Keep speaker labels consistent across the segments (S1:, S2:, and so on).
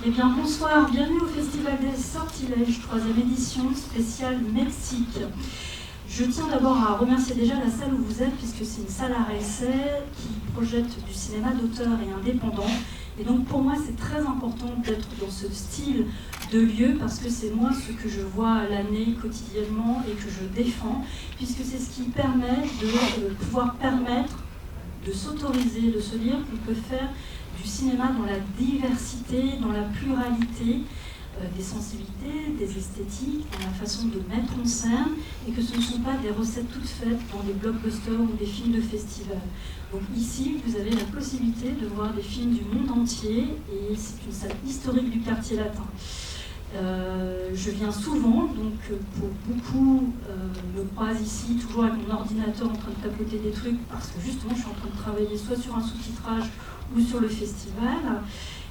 S1: Eh bien, bonsoir, bienvenue au Festival des Sortilèges, 3e édition spéciale Mexique. Je tiens d'abord à remercier déjà la salle où vous êtes, puisque c'est une salle à essai qui projette du cinéma d'auteur et indépendant. Et donc pour moi, c'est très important d'être dans ce style de lieu, parce que c'est moi ce que je vois à l'année quotidiennement et que je défends, puisque c'est ce qui permet de pouvoir permettre de s'autoriser, de se dire qu'on peut faire du cinéma dans la diversité, dans la pluralité des sensibilités, des esthétiques, dans la façon de mettre en scène, et que ce ne sont pas des recettes toutes faites dans des blockbusters ou des films de festival. Donc ici, vous avez la possibilité de voir des films du monde entier, et c'est une salle historique du quartier latin. Je viens souvent, donc pour beaucoup me croisent ici, toujours avec mon ordinateur en train de tapoter des trucs, parce que justement je suis en train de travailler soit sur un sous-titrage ou sur le festival.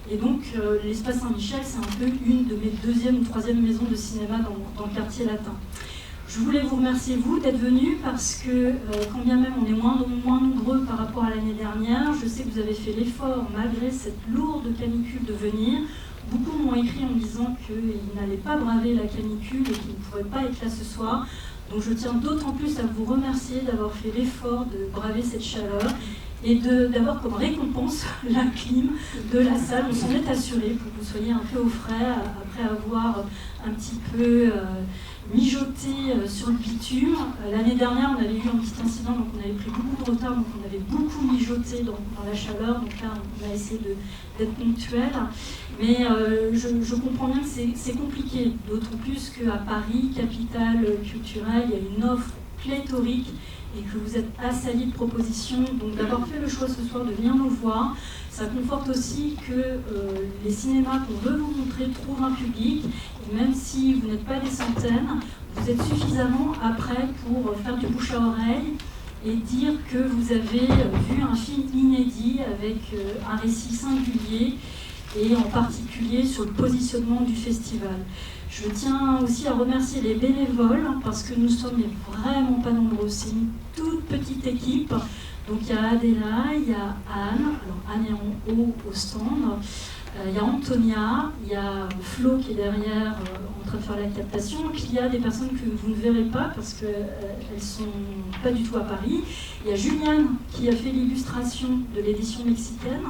S1: Et donc l'espace Saint-Michel, c'est un peu une de mes deuxième ou troisième maisons de cinéma dans le quartier latin. Je voulais vous remercier, vous, d'être venus, parce que quand bien même on est moins nombreux par rapport à l'année dernière, je sais que vous avez fait l'effort, malgré cette lourde canicule, de venir. Beaucoup m'ont écrit en me disant qu'ils n'allaient pas braver la canicule et qu'ils ne pourraient pas être là ce soir. Donc je tiens d'autant plus à vous remercier d'avoir fait l'effort de braver cette chaleur et d'avoir comme récompense la clim de la salle. On s'en est assuré pour que vous soyez un peu au frais après avoir un petit peu mijoté sur le bitume. L'année dernière, on avait eu un petit incident, donc on avait pris beaucoup de retard, donc on avait beaucoup mijoté dans la chaleur. Donc là, on a essayé d'être ponctuel. Mais je comprends bien que c'est compliqué, d'autant plus qu'à Paris, capitale culturelle, il y a une offre pléthorique et que vous êtes assaillis de propositions. Donc d'avoir fait le choix ce soir de venir nous voir, ça conforte aussi que les cinémas qu'on veut vous montrer trouvent un public. Et même si vous n'êtes pas des centaines, vous êtes suffisamment après pour faire du bouche à oreille et dire que vous avez vu un film inédit avec un récit singulier, et en particulier sur le positionnement du festival. Je tiens aussi à remercier les bénévoles, parce que nous sommes vraiment pas nombreux. C'est une toute petite équipe. Donc il y a Adela, il y a Anne, alors Anne est en haut au stand, il y a Antonia, il y a Flo qui est derrière en train de faire la captation, et puis il y a des personnes que vous ne verrez pas parce qu'elles ne sont pas du tout à Paris. Il y a Juliane qui a fait l'illustration de l'édition mexicaine.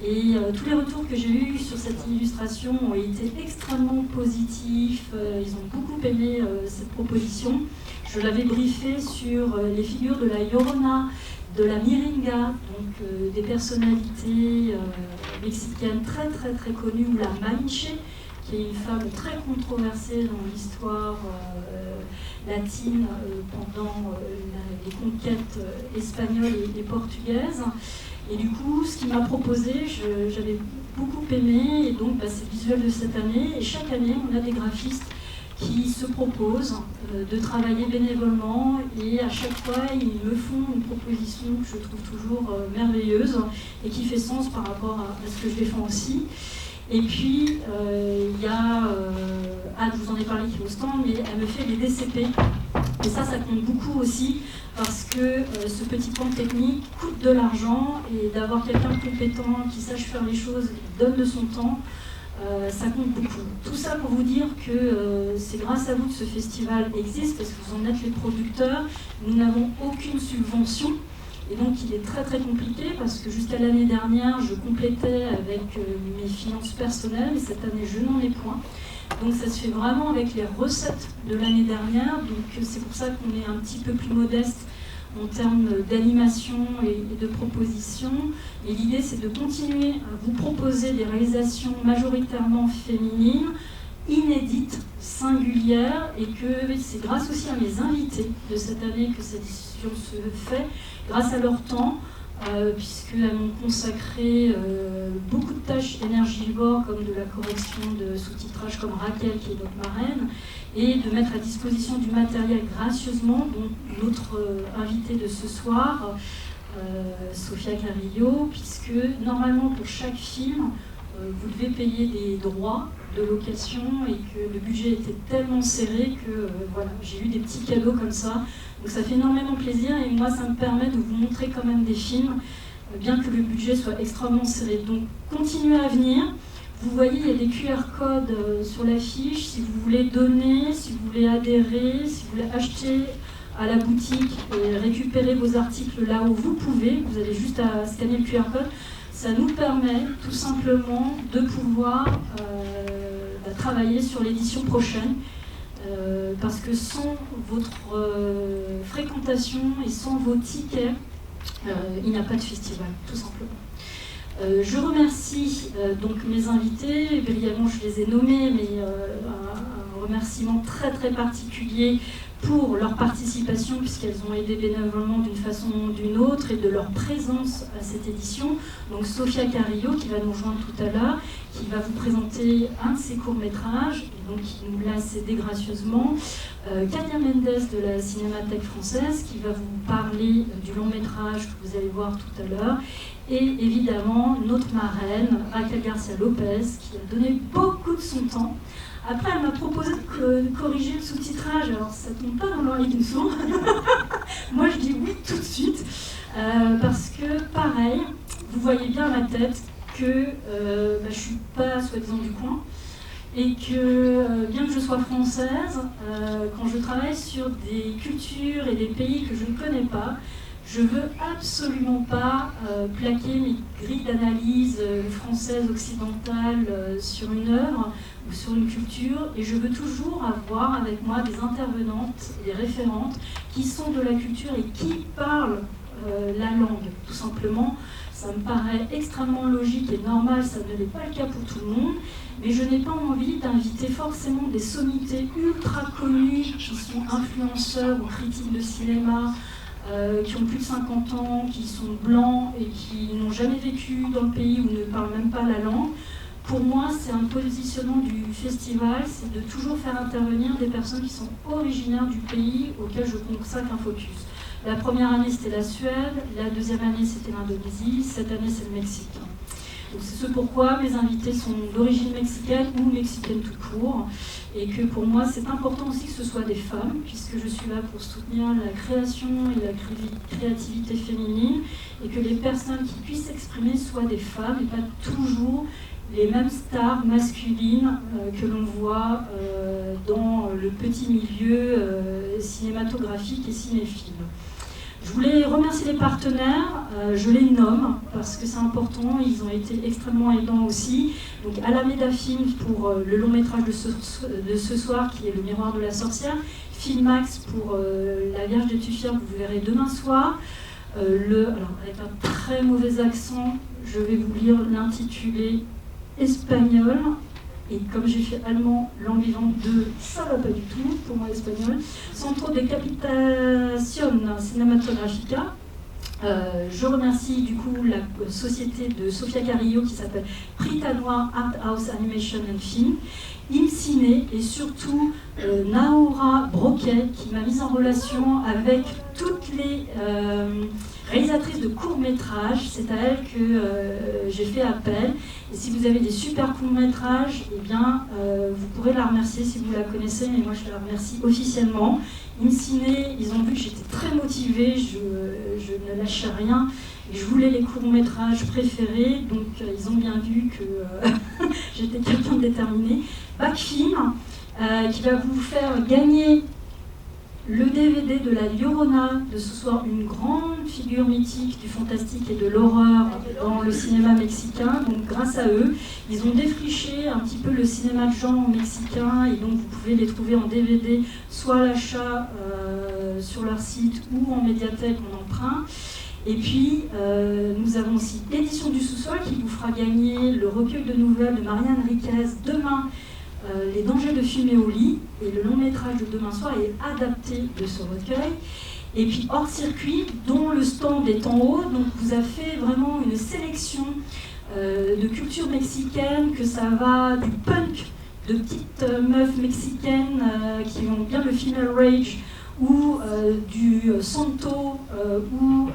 S1: Et tous les retours que j'ai eus sur cette illustration ont été extrêmement positifs. Ils ont beaucoup aimé cette proposition. Je l'avais briefé sur les figures de la Llorona, de la Miringa, donc des personnalités mexicaines très très très connues, ou la Malinche, qui est une femme très controversée dans l'histoire latine pendant les conquêtes espagnoles et portugaises. Et du coup, ce qu'il m'a proposé, j'avais beaucoup aimé, et donc c'est le visuel de cette année. Et chaque année, on a des graphistes qui se proposent de travailler bénévolement, et à chaque fois, ils me font une proposition que je trouve toujours merveilleuse et qui fait sens par rapport à ce que je défends aussi. Et puis, il y a Anne, je vous en ai parlé, qui est au stand, mais elle me fait les DCP. Et ça compte beaucoup aussi, parce que ce petit point technique coûte de l'argent, et d'avoir quelqu'un de compétent qui sache faire les choses, qui donne de son temps, ça compte beaucoup. Tout ça pour vous dire que c'est grâce à vous que ce festival existe, parce que vous en êtes les producteurs. Nous n'avons aucune subvention, et donc il est très très compliqué, parce que jusqu'à l'année dernière, je complétais avec mes finances personnelles, et cette année, je n'en ai point. Donc ça se fait vraiment avec les recettes de l'année dernière, donc c'est pour ça qu'on est un petit peu plus modeste en termes d'animation et de propositions. Et l'idée, c'est de continuer à vous proposer des réalisations majoritairement féminines, inédites, singulières, et que c'est grâce aussi à mes invités de cette année que cette édition se fait, grâce à leur temps, puisqu'elles m'ont consacré beaucoup de tâches énergivores, comme de la correction de sous-titrage, comme Raquel, qui est notre marraine, et de mettre à disposition du matériel gracieusement, dont notre invitée de ce soir, Sofia Carillo, puisque normalement pour chaque film, vous devez payer des droits de location, et que le budget était tellement serré que voilà, j'ai eu des petits cadeaux comme ça. Donc ça fait énormément plaisir, et moi ça me permet de vous montrer quand même des films, bien que le budget soit extrêmement serré. Donc continuez à venir. Vous voyez, il y a des QR codes sur l'affiche. Si vous voulez donner, si vous voulez adhérer, si vous voulez acheter à la boutique et récupérer vos articles là où vous pouvez, vous avez juste à scanner le QR code. Ça nous permet tout simplement de pouvoir travailler sur l'édition prochaine. Parce que sans votre fréquentation et sans vos tickets, il n'y a pas de festival, tout simplement. Je remercie donc mes invités, brièvement je les ai nommés, mais un remerciement très très particulier pour leur participation, puisqu'elles ont aidé bénévolement d'une façon ou d'une autre, et de leur présence à cette édition. Donc Sofia Carillo, qui va nous rejoindre tout à l'heure, qui va vous présenter un de ses courts-métrages, et donc qui nous l'a cédé gracieusement. Katia Mendes de la Cinémathèque française, qui va vous parler du long-métrage que vous allez voir tout à l'heure. Et évidemment, notre marraine, Raquel Garcia Lopez, qui a donné beaucoup de son temps. Après, elle m'a proposé de corriger le sous-titrage, alors ça ne tombe pas dans l'oreille d'une sourde. Moi, je dis oui tout de suite, parce que, pareil, vous voyez bien à ma tête que je ne suis pas soi-disant du coin, et que, bien que je sois française, quand je travaille sur des cultures et des pays que je ne connais pas, je ne veux absolument pas plaquer mes grilles d'analyse françaises, occidentales sur une œuvre ou sur une culture, et je veux toujours avoir avec moi des intervenantes et des référentes qui sont de la culture et qui parlent la langue, tout simplement. Ça me paraît extrêmement logique et normal, ça ne l'est pas le cas pour tout le monde, mais je n'ai pas envie d'inviter forcément des sommités ultra connues qui sont influenceurs ou critiques de cinéma, qui ont plus de 50 ans, qui sont blancs et qui n'ont jamais vécu dans le pays ou ne parlent même pas la langue. Pour moi, c'est un positionnement du festival, c'est de toujours faire intervenir des personnes qui sont originaires du pays auquel je consacre un focus. La première année, c'était la Suède, la deuxième année, c'était l'Indonésie, cette année, c'est le Mexique. Donc c'est ce pourquoi mes invités sont d'origine mexicaine ou mexicaine tout court, et que pour moi c'est important aussi que ce soit des femmes, puisque je suis là pour soutenir la création et la créativité féminine, et que les personnes qui puissent s'exprimer soient des femmes et pas toujours les mêmes stars masculines que l'on voit dans le petit milieu cinématographique et cinéphile. Je voulais remercier les partenaires, je les nomme parce que c'est important, ils ont été extrêmement aidants aussi. Donc Alameda Films pour le long métrage de ce soir qui est Le Miroir de la Sorcière, Filmax pour La Vierge des Tuffières que vous verrez demain soir. Alors avec un très mauvais accent, je vais vous lire l'intitulé espagnol. Et comme j'ai fait allemand, langue vivante 2, ça va pas du tout pour moi l'espagnol. Centro de Captación Cinematográfica. Je remercie du coup la société de Sofia Carillo qui s'appelle Prita Noir Art House Animation and Film, IMCINE et surtout Naura Broquet qui m'a mise en relation avec toutes les réalisatrice de courts-métrages, c'est à elle que j'ai fait appel. Et si vous avez des super courts-métrages, eh bien, vous pourrez la remercier si vous la connaissez, mais moi je la remercie officiellement. IMCINE, ils ont vu que j'étais très motivée, je ne lâchais rien, et je voulais les courts-métrages préférés, donc ils ont bien vu que j'étais quelqu'un de déterminé. Backfilm, qui va vous faire gagner le DVD de la Llorona de ce soir, une grande figure mythique du fantastique et de l'horreur dans le cinéma mexicain. Donc grâce à eux, ils ont défriché un petit peu le cinéma de genre mexicain et donc vous pouvez les trouver en DVD, soit à l'achat sur leur site ou en médiathèque en emprunt. Et puis, nous avons aussi l'édition du sous-sol qui vous fera gagner le recueil de nouvelles de Marianne Enriquez demain, Les dangers de fumer au lit, et le long métrage de demain soir est adapté de ce recueil. Et puis hors circuit, dont le stand est en haut, donc vous a fait vraiment une sélection de culture mexicaine, que ça va du punk, de petites meufs mexicaines qui ont bien le female rage, ou du santo, ou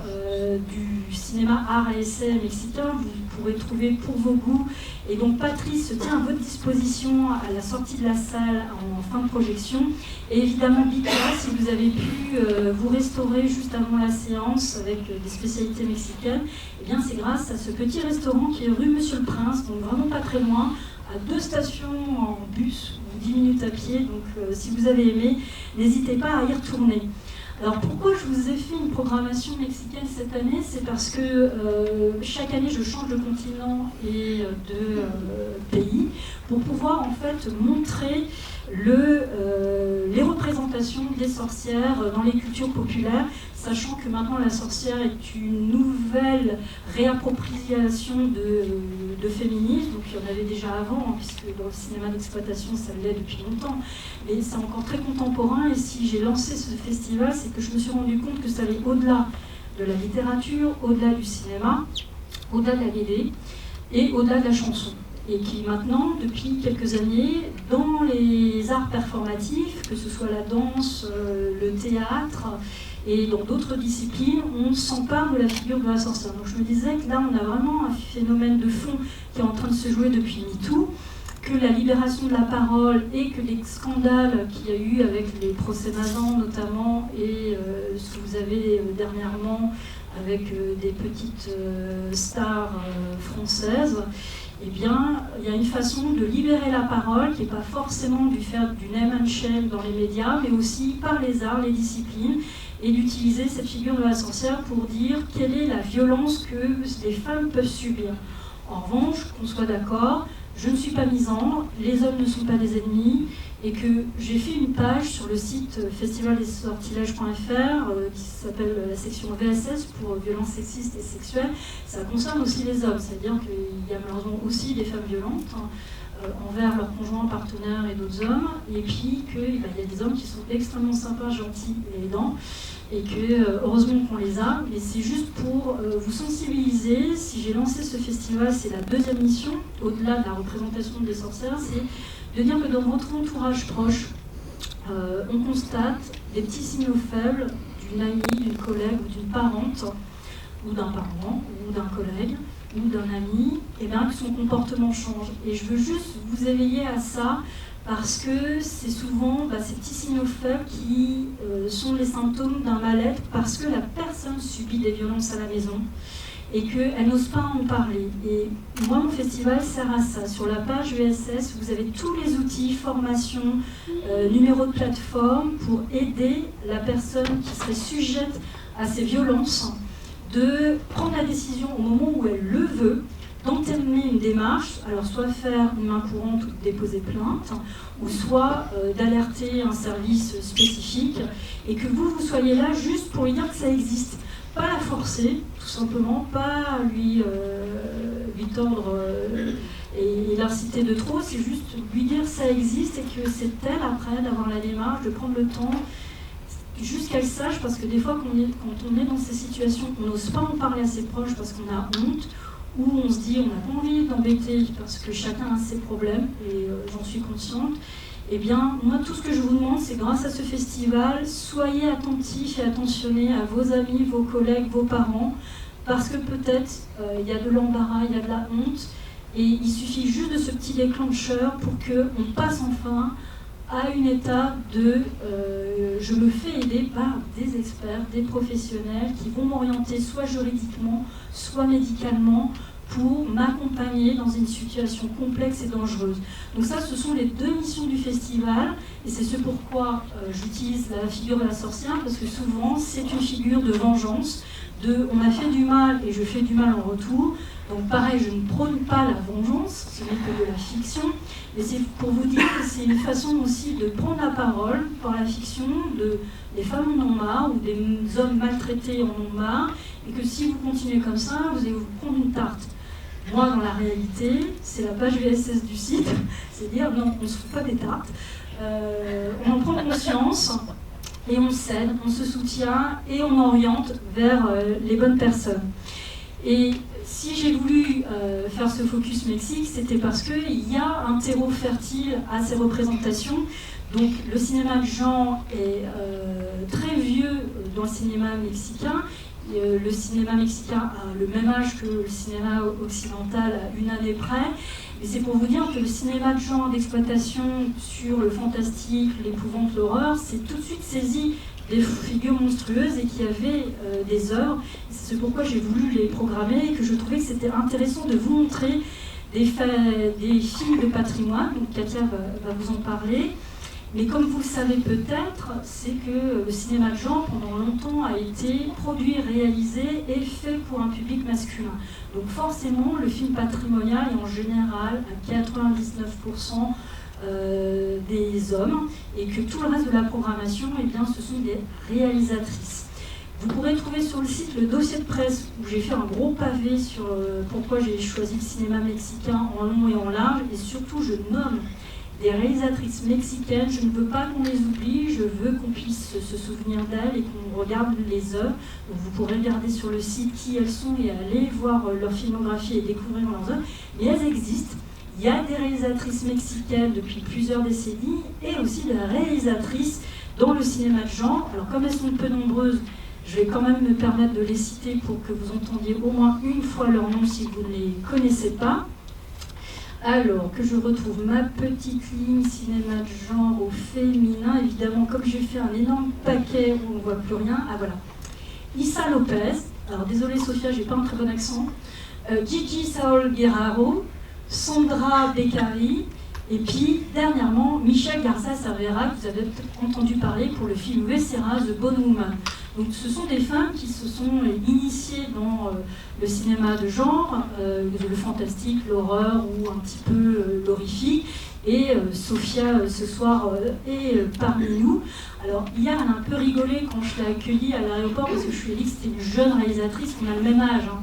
S1: du cinéma art et essai mexicain, vous pourrez trouver pour vos goûts. Et donc Patrice se tient à votre disposition à la sortie de la salle en fin de projection. Et évidemment Bika, si vous avez pu vous restaurer juste avant la séance avec des spécialités mexicaines, eh bien c'est grâce à ce petit restaurant qui est rue Monsieur le Prince, donc vraiment pas très loin, à 2 stations en bus, ou 10 minutes à pied, donc si vous avez aimé, n'hésitez pas à y retourner. Alors pourquoi je vous ai fait une programmation mexicaine cette année? C'est parce que chaque année je change de continent et de pays pour pouvoir en fait montrer les représentations des sorcières dans les cultures populaires, sachant que maintenant la sorcière est une nouvelle réappropriation de féminisme, donc il y en avait déjà avant, hein, puisque dans le cinéma d'exploitation ça l'est depuis longtemps, mais c'est encore très contemporain, et si j'ai lancé ce festival, c'est que je me suis rendu compte que ça allait au-delà de la littérature, au-delà du cinéma, au-delà de la BD, et au-delà de la chanson. Et qui maintenant, depuis quelques années, dans les arts performatifs, que ce soit la danse, le théâtre et dans d'autres disciplines, on s'empare de la figure de la sorcière. Donc je me disais que là, on a vraiment un phénomène de fond qui est en train de se jouer depuis MeToo, que la libération de la parole et que les scandales qu'il y a eu avec les procès Mazan notamment et ce que vous avez dernièrement avec des petites stars françaises, eh bien, il y a une façon de libérer la parole qui n'est pas forcément du faire du name and shame dans les médias, mais aussi par les arts, les disciplines, et d'utiliser cette figure de la sorcière pour dire quelle est la violence que les femmes peuvent subir. En revanche, qu'on soit d'accord, je ne suis pas misandre, les hommes ne sont pas des ennemis, et que j'ai fait une page sur le site festivaldessortilèges.fr qui s'appelle la section VSS pour violences sexistes et sexuelles. Ça concerne aussi les hommes, c'est-à-dire qu'il y a malheureusement aussi des femmes violentes envers leurs conjoints, partenaires et d'autres hommes, et puis qu'il y a des hommes qui sont extrêmement sympas, gentils et aidants, et que heureusement qu'on les a, mais c'est juste pour vous sensibiliser. Si j'ai lancé ce festival, c'est la 2e mission, au-delà de la représentation des sorcières, c'est de dire que dans votre entourage proche, on constate des petits signaux faibles d'une amie, d'une collègue ou d'une parente, ou d'un parent, ou d'un collègue, ou d'un ami, et bien que son comportement change. Et je veux juste vous éveiller à ça, parce que c'est souvent ces petits signaux faibles qui sont les symptômes d'un mal-être, parce que la personne subit des violences à la maison, et qu'elle n'ose pas en parler. Et moi, mon festival sert à ça. Sur la page VSS, vous avez tous les outils, formation, numéro de plateforme, pour aider la personne qui serait sujette à ces violences de prendre la décision au moment où elle le veut, d'entamer une démarche, alors soit faire une main courante ou déposer plainte, ou soit d'alerter un service spécifique, et que vous soyez là juste pour lui dire que ça existe. Pas la forcer, tout simplement, pas lui tordre et l'inciter de trop, c'est juste lui dire que ça existe et que c'est elle après d'avoir la démarche, de prendre le temps, juste qu'elle sache, parce que des fois quand on est dans ces situations, on n'ose pas en parler à ses proches parce qu'on a honte, ou on se dit on n'a pas envie d'embêter parce que chacun a ses problèmes, et j'en suis consciente. Eh bien, moi, tout ce que je vous demande, c'est grâce à ce festival, soyez attentifs et attentionnés à vos amis, vos collègues, vos parents, parce que peut-être il y a de l'embarras, il y a de la honte, et il suffit juste de ce petit déclencheur pour qu'on passe enfin à une étape de je me fais aider par des experts, des professionnels qui vont m'orienter soit juridiquement, soit médicalement, pour m'accompagner dans une situation complexe et dangereuse. Donc ça, ce sont les 2 missions du festival, et c'est ce pourquoi j'utilise la figure de la sorcière, parce que souvent, c'est une figure de vengeance, on m'a fait du mal et je fais du mal en retour. Donc pareil, je ne prône pas la vengeance, ce n'est que de la fiction, mais c'est pour vous dire que c'est une façon aussi de prendre la parole par la fiction, des femmes en ont marre, ou des hommes maltraités en ont marre, et que si vous continuez comme ça, vous allez vous prendre une tarte. Moi, dans la réalité, c'est la page VSS du site, c'est dire non, on ne se fout pas des tartes, on en prend conscience, et on s'aide, on se soutient, et on oriente vers les bonnes personnes. Et si j'ai voulu faire ce focus Mexique, c'était parce qu'il y a un terreau fertile à ces représentations. Donc le cinéma de genre est très vieux dans le cinéma mexicain. Le cinéma mexicain a le même âge que le cinéma occidental à une année près. Et c'est pour vous dire que le cinéma de genre d'exploitation sur le fantastique, l'épouvante, l'horreur, c'est tout de suite saisi des figures monstrueuses et qui avaient des œuvres. C'est pourquoi j'ai voulu les programmer et que je trouvais que c'était intéressant de vous montrer des films de patrimoine, donc Katia va vous en parler. Mais comme vous le savez peut-être, c'est que le cinéma de genre, pendant longtemps, a été produit, réalisé et fait pour un public masculin. Donc forcément, le film patrimonial est en général à 99% des hommes, et que tout le reste de la programmation, eh bien, ce sont des réalisatrices. Vous pourrez trouver sur le site le dossier de presse où j'ai fait un gros pavé sur pourquoi j'ai choisi le cinéma mexicain en long et en large, et surtout je nomme des réalisatrices mexicaines. Je ne veux pas qu'on les oublie, je veux qu'on puisse se souvenir d'elles et qu'on regarde les œuvres. Donc vous pourrez regarder sur le site qui elles sont et aller voir leur filmographie et découvrir leurs œuvres. Mais elles existent. Il y a des réalisatrices mexicaines depuis plusieurs décennies et aussi des réalisatrices dans le cinéma de genre. Alors comme elles sont peu nombreuses, je vais quand même me permettre de les citer pour que vous entendiez au moins une fois leur nom si vous ne les connaissez pas. Alors, que je retrouve ma petite ligne cinéma de genre au féminin, évidemment, comme j'ai fait un énorme paquet où on ne voit plus rien. Ah voilà. Issa Lopez, alors désolée Sophia, j'ai pas un très bon accent. Gigi Saul Guerrero, Sandra Beccari, et puis dernièrement Michelle Garza Cervera, que vous avez peut-être entendu parler pour le film Vesera, The Bone Woman. Donc ce sont des femmes qui se sont initiées dans le cinéma de genre, le fantastique, l'horreur ou un petit peu l'horrifique. Et Sophia, ce soir, est parmi nous. Alors hier, elle a un peu rigolé quand je l'ai accueillie à l'aéroport parce que je lui ai dit que c'était une jeune réalisatrice, qu'on a le même âge. Hein.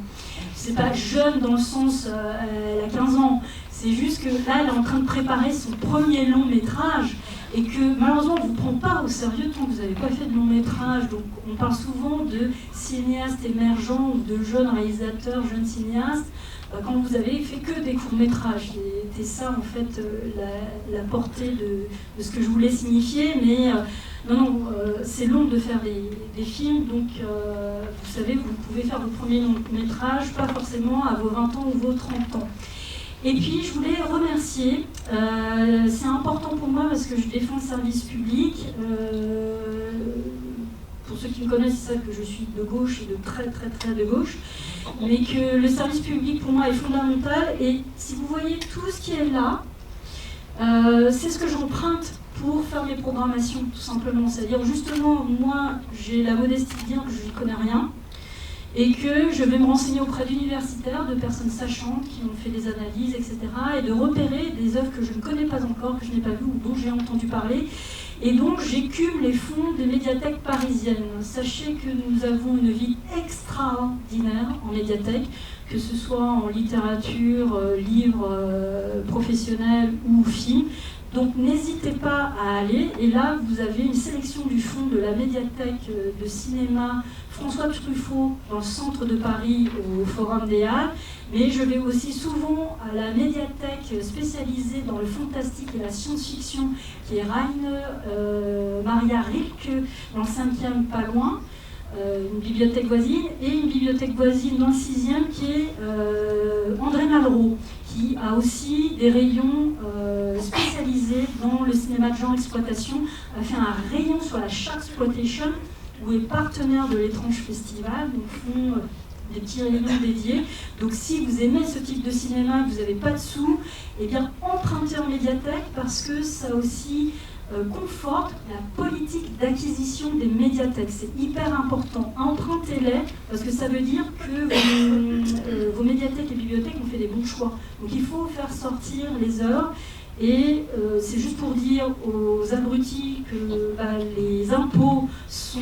S1: C'est pas jeune dans le sens, elle a 15 ans. C'est juste que là, elle est en train de préparer son premier long métrage. Et que malheureusement on ne vous prend pas au sérieux tant que vous n'avez pas fait de long métrage. Donc on parle souvent de cinéastes émergents ou de jeunes réalisateurs, jeunes cinéastes, quand vous avez fait que des courts métrages. C'était ça en fait la portée de ce que je voulais signifier. Mais non, c'est long de faire des films, donc vous savez, vous pouvez faire vos premiers longs métrages, pas forcément à vos 20 ans ou vos 30 ans. Et puis, je voulais remercier, c'est important pour moi parce que je défends le service public. Pour ceux qui me connaissent, ils savent que je suis de gauche et de très très très de gauche, mais que le service public pour moi est fondamental. Et si vous voyez tout ce qui est là, c'est ce que j'emprunte pour faire mes programmations, tout simplement. C'est-à-dire, justement, moi, j'ai la modestie de dire que je n'y connais rien, et que je vais me renseigner auprès d'universitaires, de personnes sachantes qui ont fait des analyses, etc., et de repérer des œuvres que je ne connais pas encore, que je n'ai pas vues ou dont j'ai entendu parler. Et donc j'écume les fonds des médiathèques parisiennes. Sachez que nous avons une vie extraordinaire en médiathèque, que ce soit en littérature, livres professionnels ou films. Donc n'hésitez pas à aller, et là vous avez une sélection du fonds de la médiathèque de cinéma François Truffaut dans le centre de Paris au Forum des Halles, mais je vais aussi souvent à la médiathèque spécialisée dans le fantastique et la science-fiction qui est Rainer Maria Rilke dans le 5e pas loin, une bibliothèque voisine, et une bibliothèque voisine dans le 6e qui est André Malraux, qui a aussi des rayons spécialisés dans le cinéma de genre exploitation, a fait un rayon sur la Sharksploitation, où est partenaire de l'Étrange Festival, donc font des petits rayons dédiés. Donc si vous aimez ce type de cinéma et que vous n'avez pas de sous, eh bien empruntez en médiathèque parce que ça aussi conforte la politique d'acquisition des médiathèques. C'est hyper important. Empruntez-les parce que ça veut dire que vos médiathèques et bibliothèques ont fait des bons choix. Donc il faut faire sortir les œuvres. Et c'est juste pour dire aux abrutis que les impôts sont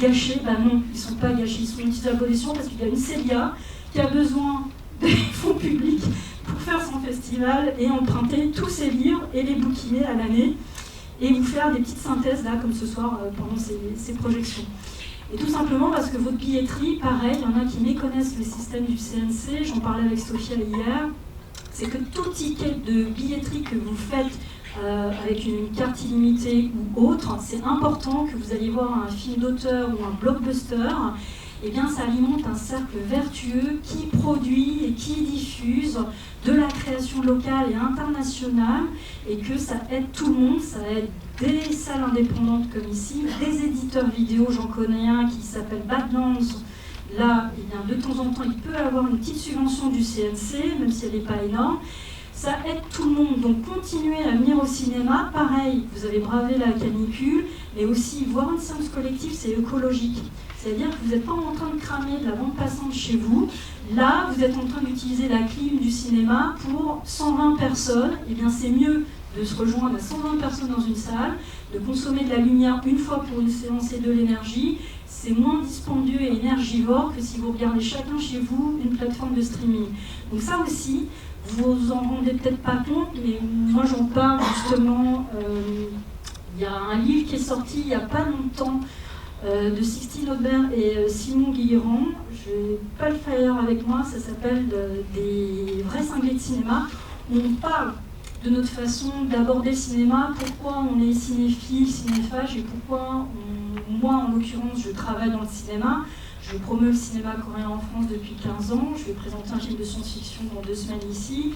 S1: gâchés. Non, ils ne sont pas gâchés, ils sont utilisés à bon escient parce qu'il y a une CELIA qui a besoin des fonds publics pour faire son festival et emprunter tous ses livres et les bouquiner à l'année et vous faire des petites synthèses là comme ce soir pendant ces projections. Et tout simplement parce que votre billetterie, pareil, il y en a qui méconnaissent le système du CNC, j'en parlais avec Sophia hier, c'est que tout ticket de billetterie que vous faites avec une carte illimitée ou autre, c'est important que vous alliez voir un film d'auteur ou un blockbuster, et bien ça alimente un cercle vertueux qui produit et qui diffuse de la création locale et internationale, et que ça aide tout le monde, ça aide des salles indépendantes comme ici, des éditeurs vidéo, j'en connais un qui s'appelle Badlands, Là, eh bien, de temps en temps, il peut avoir une petite subvention du CNC, même si elle n'est pas énorme. Ça aide tout le monde, donc continuez à venir au cinéma. Pareil, vous avez bravé la canicule, mais aussi voir une séance collective, c'est écologique. C'est-à-dire que vous n'êtes pas en train de cramer de la bande passante chez vous. Là, vous êtes en train d'utiliser la clim du cinéma pour 120 personnes. Eh bien, c'est mieux de se rejoindre à 120 personnes dans une salle, de consommer de la lumière une fois pour une séance et de l'énergie. C'est moins dispendieux et énergivore que si vous regardez chacun chez vous une plateforme de streaming. Donc ça aussi, vous vous en rendez peut-être pas compte, mais moi j'en parle justement. Il y a un livre qui est sorti il n'y a pas longtemps de Sixtine Aubert et Simon Guillerand. Je n'ai pas le flyer avec moi, ça s'appelle Des vrais cinglés de cinéma. On parle de notre façon d'aborder le cinéma, pourquoi on est cinéphile, cinéphage et pourquoi moi en l'occurrence je travaille dans le cinéma. Je promeux le cinéma coréen en France depuis 15 ans. Je vais présenter un film de science-fiction dans 2 semaines ici,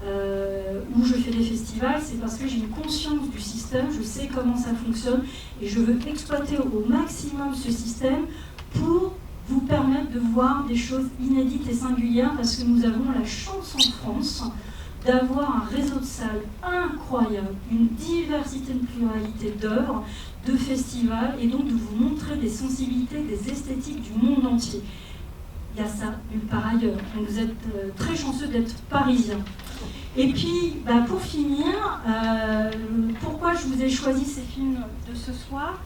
S1: où je fais des festivals. C'est parce que j'ai une conscience du système, je sais comment ça fonctionne, et je veux exploiter au maximum ce système pour vous permettre de voir des choses inédites et singulières, parce que nous avons la chance en France d'avoir un réseau de salles incroyable, une diversité, une pluralité d'œuvres, de festivals, et donc de vous montrer des sensibilités, des esthétiques du monde entier. Il y a ça nulle part ailleurs. Donc vous êtes très chanceux d'être parisien. Et puis, pour finir, pourquoi je vous ai choisi ces films de ce soir?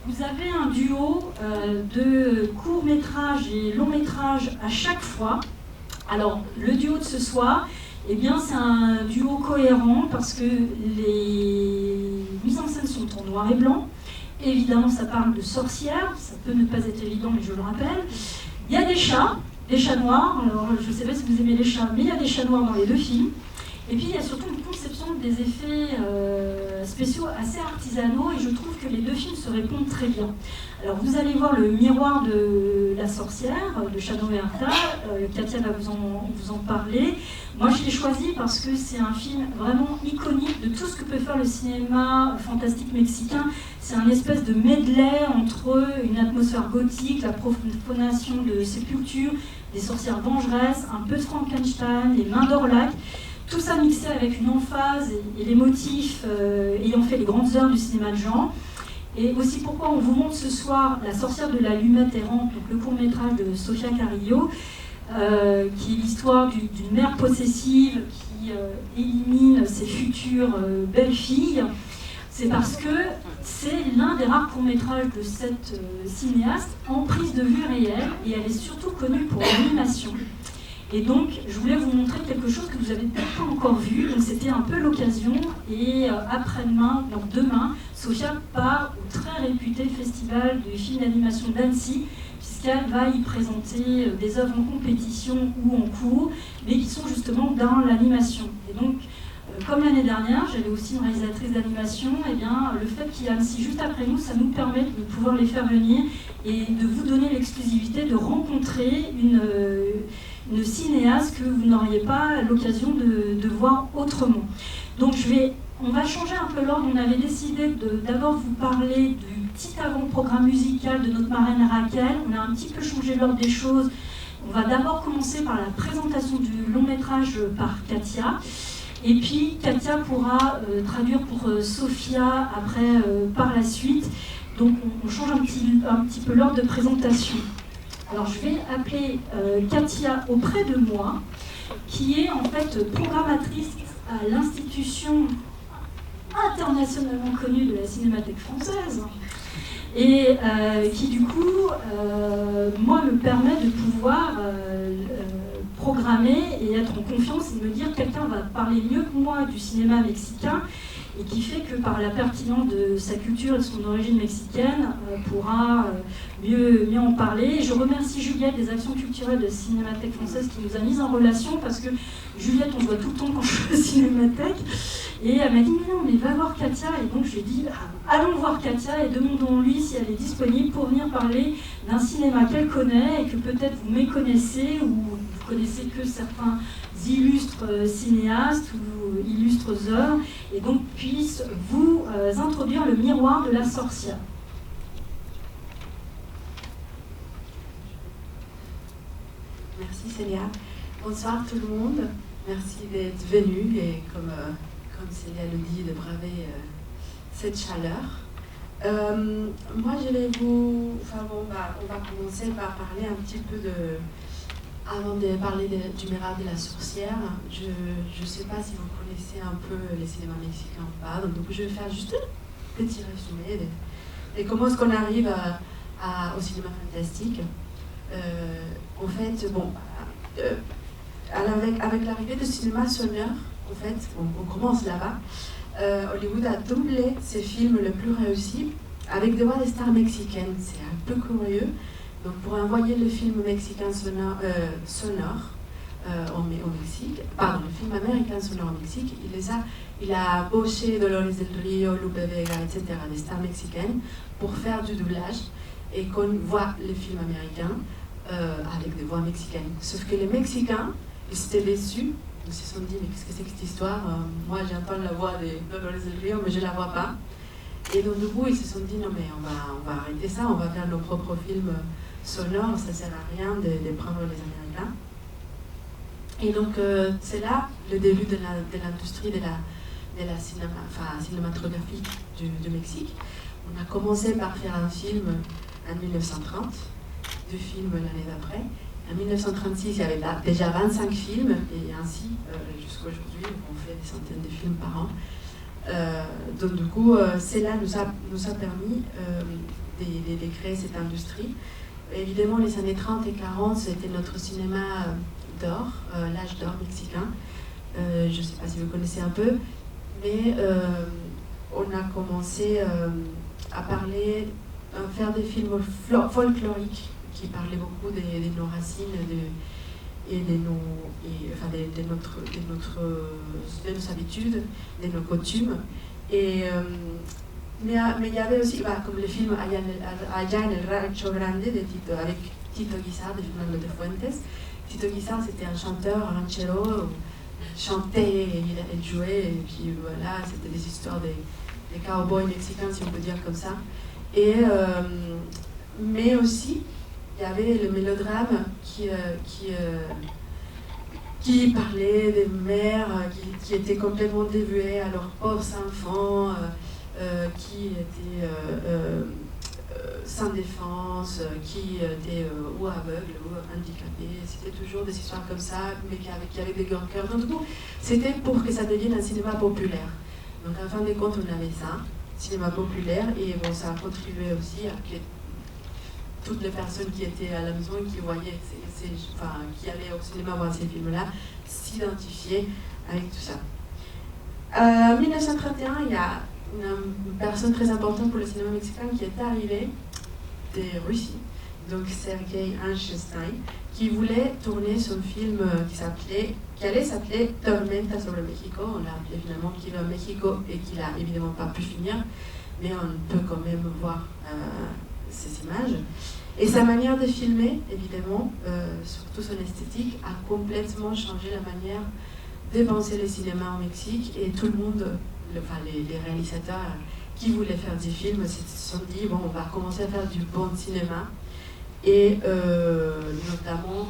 S1: Vous avez un duo de courts-métrages et longs-métrages à chaque fois. Alors, le duo de ce soir, eh bien, c'est un duo cohérent parce que les mises en scène sont en noir et blanc. Évidemment, ça parle de sorcières, ça peut ne pas être évident, mais je le rappelle. Il y a des chats noirs. Alors, je ne sais pas si vous aimez les chats, mais il y a des chats noirs dans les 2 films. Et puis, il y a surtout une conception des effets spéciaux assez artisanaux, et je trouve que les 2 films se répondent très bien. Alors, vous allez voir le miroir de la sorcière, de Shadow Herta. Katia va vous en parler. Moi, je l'ai choisi parce que c'est un film vraiment iconique de tout ce que peut faire le cinéma fantastique mexicain. C'est un espèce de medley entre une atmosphère gothique, la profanation de sépultures, des sorcières vengeresses, un peu de Frankenstein, les mains d'Orlac. Tout ça mixé avec une emphase et les motifs ayant fait les grandes heures du cinéma de genre. Et aussi pourquoi on vous montre ce soir La sorcière de l'allumette errante, donc le court-métrage de Sofia Carrillo, qui est l'histoire d'une mère possessive qui élimine ses futures belles-filles. C'est parce que c'est l'un des rares courts-métrages de cette cinéaste en prise de vue réelle, et elle est surtout connue pour l'animation. Et donc, je voulais vous montrer quelque chose que vous n'avez peut-être pas encore vu, donc c'était un peu l'occasion. Et après-demain, donc demain, Sofia part au très réputé festival de films d'animation d'Annecy, puisqu'elle va y présenter des œuvres en compétition ou en cours, mais qui sont justement dans l'animation. Et donc, comme l'année dernière, j'avais aussi une réalisatrice d'animation, et bien le fait qu'il y a Annecy juste après nous, ça nous permet de pouvoir les faire venir et de vous donner l'exclusivité de rencontrer une cinéaste que vous n'auriez pas l'occasion de voir autrement. Donc on va changer un peu l'ordre. On avait décidé d'abord vous parler du petit avant-programme musical de notre marraine Raquel. On a un petit peu changé l'ordre des choses. On va d'abord commencer par la présentation du long métrage par Katia. Et puis Katia pourra traduire pour Sofia après par la suite. Donc on change un petit peu l'ordre de présentation. Alors je vais appeler Katia auprès de moi, qui est en fait programmatrice à l'institution internationalement connue de la Cinémathèque française, et qui du coup, moi, me permet de pouvoir programmer et être en confiance et de me dire quelqu'un va parler mieux que moi du cinéma mexicain, et qui fait que par la pertinence de sa culture et de son origine mexicaine, pourra mieux en parler. Et je remercie Juliette des Actions culturelles de la Cinémathèque française qui nous a mis en relation, parce que Juliette, on se voit tout le temps quand je suis à la Cinémathèque, et elle m'a dit mais non, mais va voir Katia. Et donc je lui ai dit allons voir Katia et demandons-lui si elle est disponible pour venir parler d'un cinéma qu'elle connaît et que peut-être vous méconnaissez, ou vous connaissez que certains illustres cinéastes ou illustres œuvres, et donc puisse vous introduire le miroir de la sorcière.
S2: Merci Célia. Bonsoir tout le monde. Merci d'être venu et comme Célia le dit, de braver cette chaleur. Moi, je vais on va commencer par parler un petit peu avant de parler du Miracle de la Sourcière. Je ne sais pas si vous connaissez un peu les cinémas mexicains ou pas, donc je vais faire juste un petit résumé de comment est-ce qu'on arrive au cinéma fantastique. En fait, avec l'arrivée du cinéma sonore, en fait, on commence là-bas. Hollywood a doublé ses films les plus réussis avec des voix des stars mexicaines. C'est un peu curieux. Donc pour envoyer le film mexicain sonore au Mexique, pardon, le film américain sonore au Mexique, il a embauché Dolores del Rio, Lupe Vega, etc., des stars mexicaines pour faire du doublage et qu'on voit le film américain avec des voix mexicaines. Sauf que les Mexicains, ils étaient déçus. Ils se sont dit, mais qu'est-ce que c'est que cette histoire? Moi, j'entends la voix de Dolores del Rio, mais je ne la vois pas. Et donc, du coup, ils se sont dit, non, mais on va arrêter ça, on va faire nos propres films sonores, ça ne sert à rien de prendre les Américains. Et donc, c'est là le début de l'industrie de la cinématographie du Mexique. On a commencé par faire un film en 1930, deux films l'année d'après. En 1936, il y avait déjà 25 films, et ainsi, jusqu'à aujourd'hui, on fait des centaines de films par an. Donc du coup, cela nous a permis de créer cette industrie. Évidemment, les années 30 et 40, c'était notre cinéma d'or, l'âge d'or mexicain. Je ne sais pas si vous connaissez un peu, mais on a commencé à faire des films folkloriques qui parlaient beaucoup de nos racines et de nos habitudes, de nos coutumes. Mais il y avait aussi, comme le film Allá en el Rancho Grande avec Tito Guisard de Fernando de Fuentes. Tito Guisard, c'était un chanteur ranchero, chantait et il jouait, et puis voilà, c'était des histoires des cowboys mexicains, si on peut dire comme ça. Mais aussi, il y avait le mélodrame qui parlait des mères qui étaient complètement dévouées à leurs pauvres enfants, qui étaient sans défense, qui étaient ou aveugles ou handicapés. C'était toujours des histoires comme ça, mais qui avaient des grands cœurs. Donc du coup, c'était pour que ça devienne un cinéma populaire. Donc en fin de compte, on avait ça, cinéma populaire, et ça a contribué aussi à que toutes les personnes qui étaient à la maison et qui voyaient, qui allaient au cinéma voir ces films-là, s'identifiaient avec tout ça. En 1931, il y a une personne très importante pour le cinéma mexicain qui est arrivée de Russie, donc Sergei Eisenstein, qui voulait tourner son film qui allait s'appeler Tormenta sobre México. On l'a appelé finalement Kill Mexico et qu'il n'a évidemment pas pu finir, mais on peut quand même voir ces images. Et sa manière de filmer, évidemment, surtout son esthétique, a complètement changé la manière de penser le cinéma au Mexique. Et tout le monde, les réalisateurs qui voulaient faire des films, se sont dit, bon, on va commencer à faire du bon cinéma. Et notamment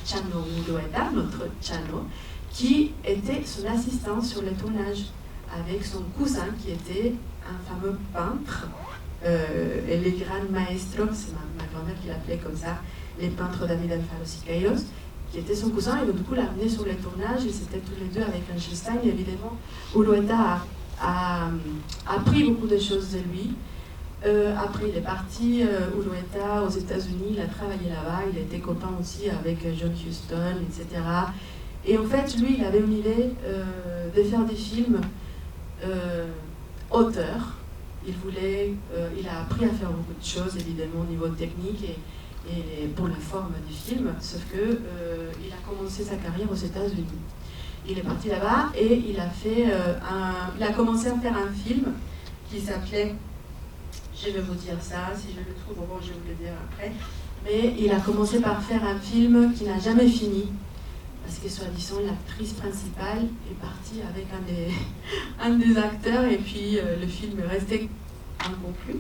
S2: Chano Ulueta, notre Chano, qui était son assistant sur le tournage, avec son cousin qui était un fameux peintre. Et les grands maestros, c'est ma grand-mère qui l'appelait comme ça, les peintres David Alfaro Siqueiros, qui était son cousin, et donc du coup l'a amené sur les tournages, et c'était tous les deux avec Eisenstein. Et évidemment, Ulueta a appris beaucoup de choses de lui. Après, il est parti, Ulueta, aux États-Unis, il a travaillé là-bas, il était copain aussi avec John Huston, etc. Et en fait, lui, il avait une idée de faire des films auteurs. Il a appris à faire beaucoup de choses, évidemment, au niveau technique et pour la forme du film, sauf que il a commencé sa carrière aux États-Unis. Il est parti là-bas et il a commencé à faire un film qui s'appelait, je vais vous dire ça, si je le trouve, bon, je vais vous le dire après, mais il a commencé par faire un film qui n'a jamais fini, parce que soi-disant l'actrice principale est partie avec un des acteurs, et puis le film est resté inconclu.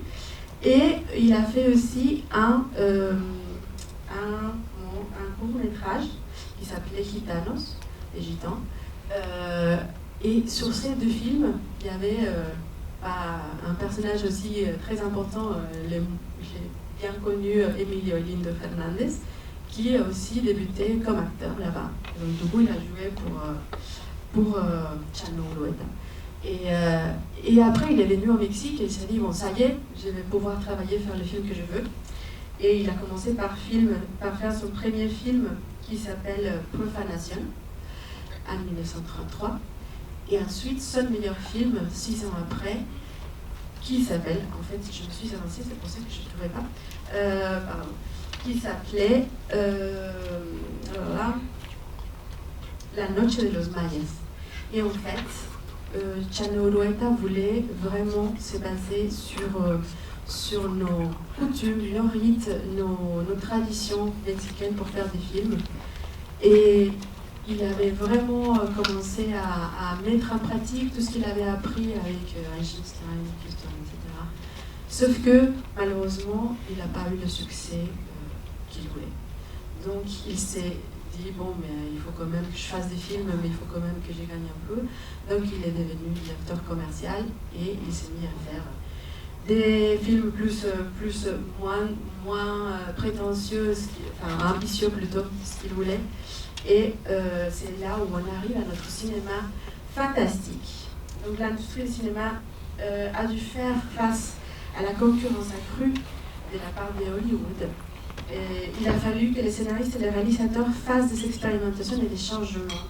S2: Et il a fait aussi un court-métrage qui s'appelait Gitanos, les Gitans. Et sur ces deux films, il y avait un personnage aussi très important, j'ai bien connu Emilio Lindo Fernandez, qui a aussi débuté comme acteur là-bas. Donc du coup, il a joué pour Chano Ulueta. Et après, il est venu au Mexique et il s'est dit, bon, ça y est, je vais pouvoir travailler, faire le film que je veux. Et il a commencé par faire son premier film qui s'appelle Profanation, en 1933. Et ensuite, son meilleur film, 6 ans après, qui s'appelle, en fait, je me suis avancée, c'est pour ça que je ne trouvais pas, pardon, qui s'appelait La Noche de los Mayas. Et en fait, Chano Ulueta voulait vraiment se baser sur nos coutumes, nos rites, nos traditions mexicaines pour faire des films. Et il avait vraiment commencé à mettre en pratique tout ce qu'il avait appris avec Einstein, Houston, etc. Sauf que, malheureusement, il n'a pas eu le succès qu'il voulait. Donc, il s'est dit, bon, mais il faut quand même que je fasse des films, mais il faut quand même que j'y gagne un peu. Donc, il est devenu directeur commercial et il s'est mis à faire des films moins prétentieux, enfin ambitieux plutôt, ce qu'il voulait. Et c'est là où on arrive à notre cinéma fantastique. Donc l'industrie du cinéma a dû faire face à la concurrence accrue de la part de Hollywood. Et il a fallu que les scénaristes et les réalisateurs fassent des expérimentations et des changements.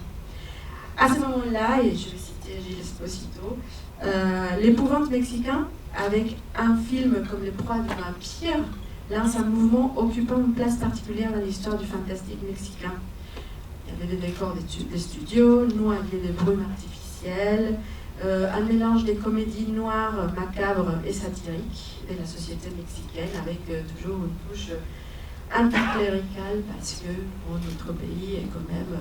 S2: À ce moment-là, et je vais citer Gilles Esposito, l'épouvante mexicain, avec un film comme Les Proies du Vampire, lance un mouvement occupant une place particulière dans l'histoire du fantastique mexicain. Il y avait des décors des studios, noyés de brumes artificielles, un mélange des comédies noires, macabres et satiriques de la société mexicaine, avec toujours une touche anticléricale, parce que bon, notre pays est quand même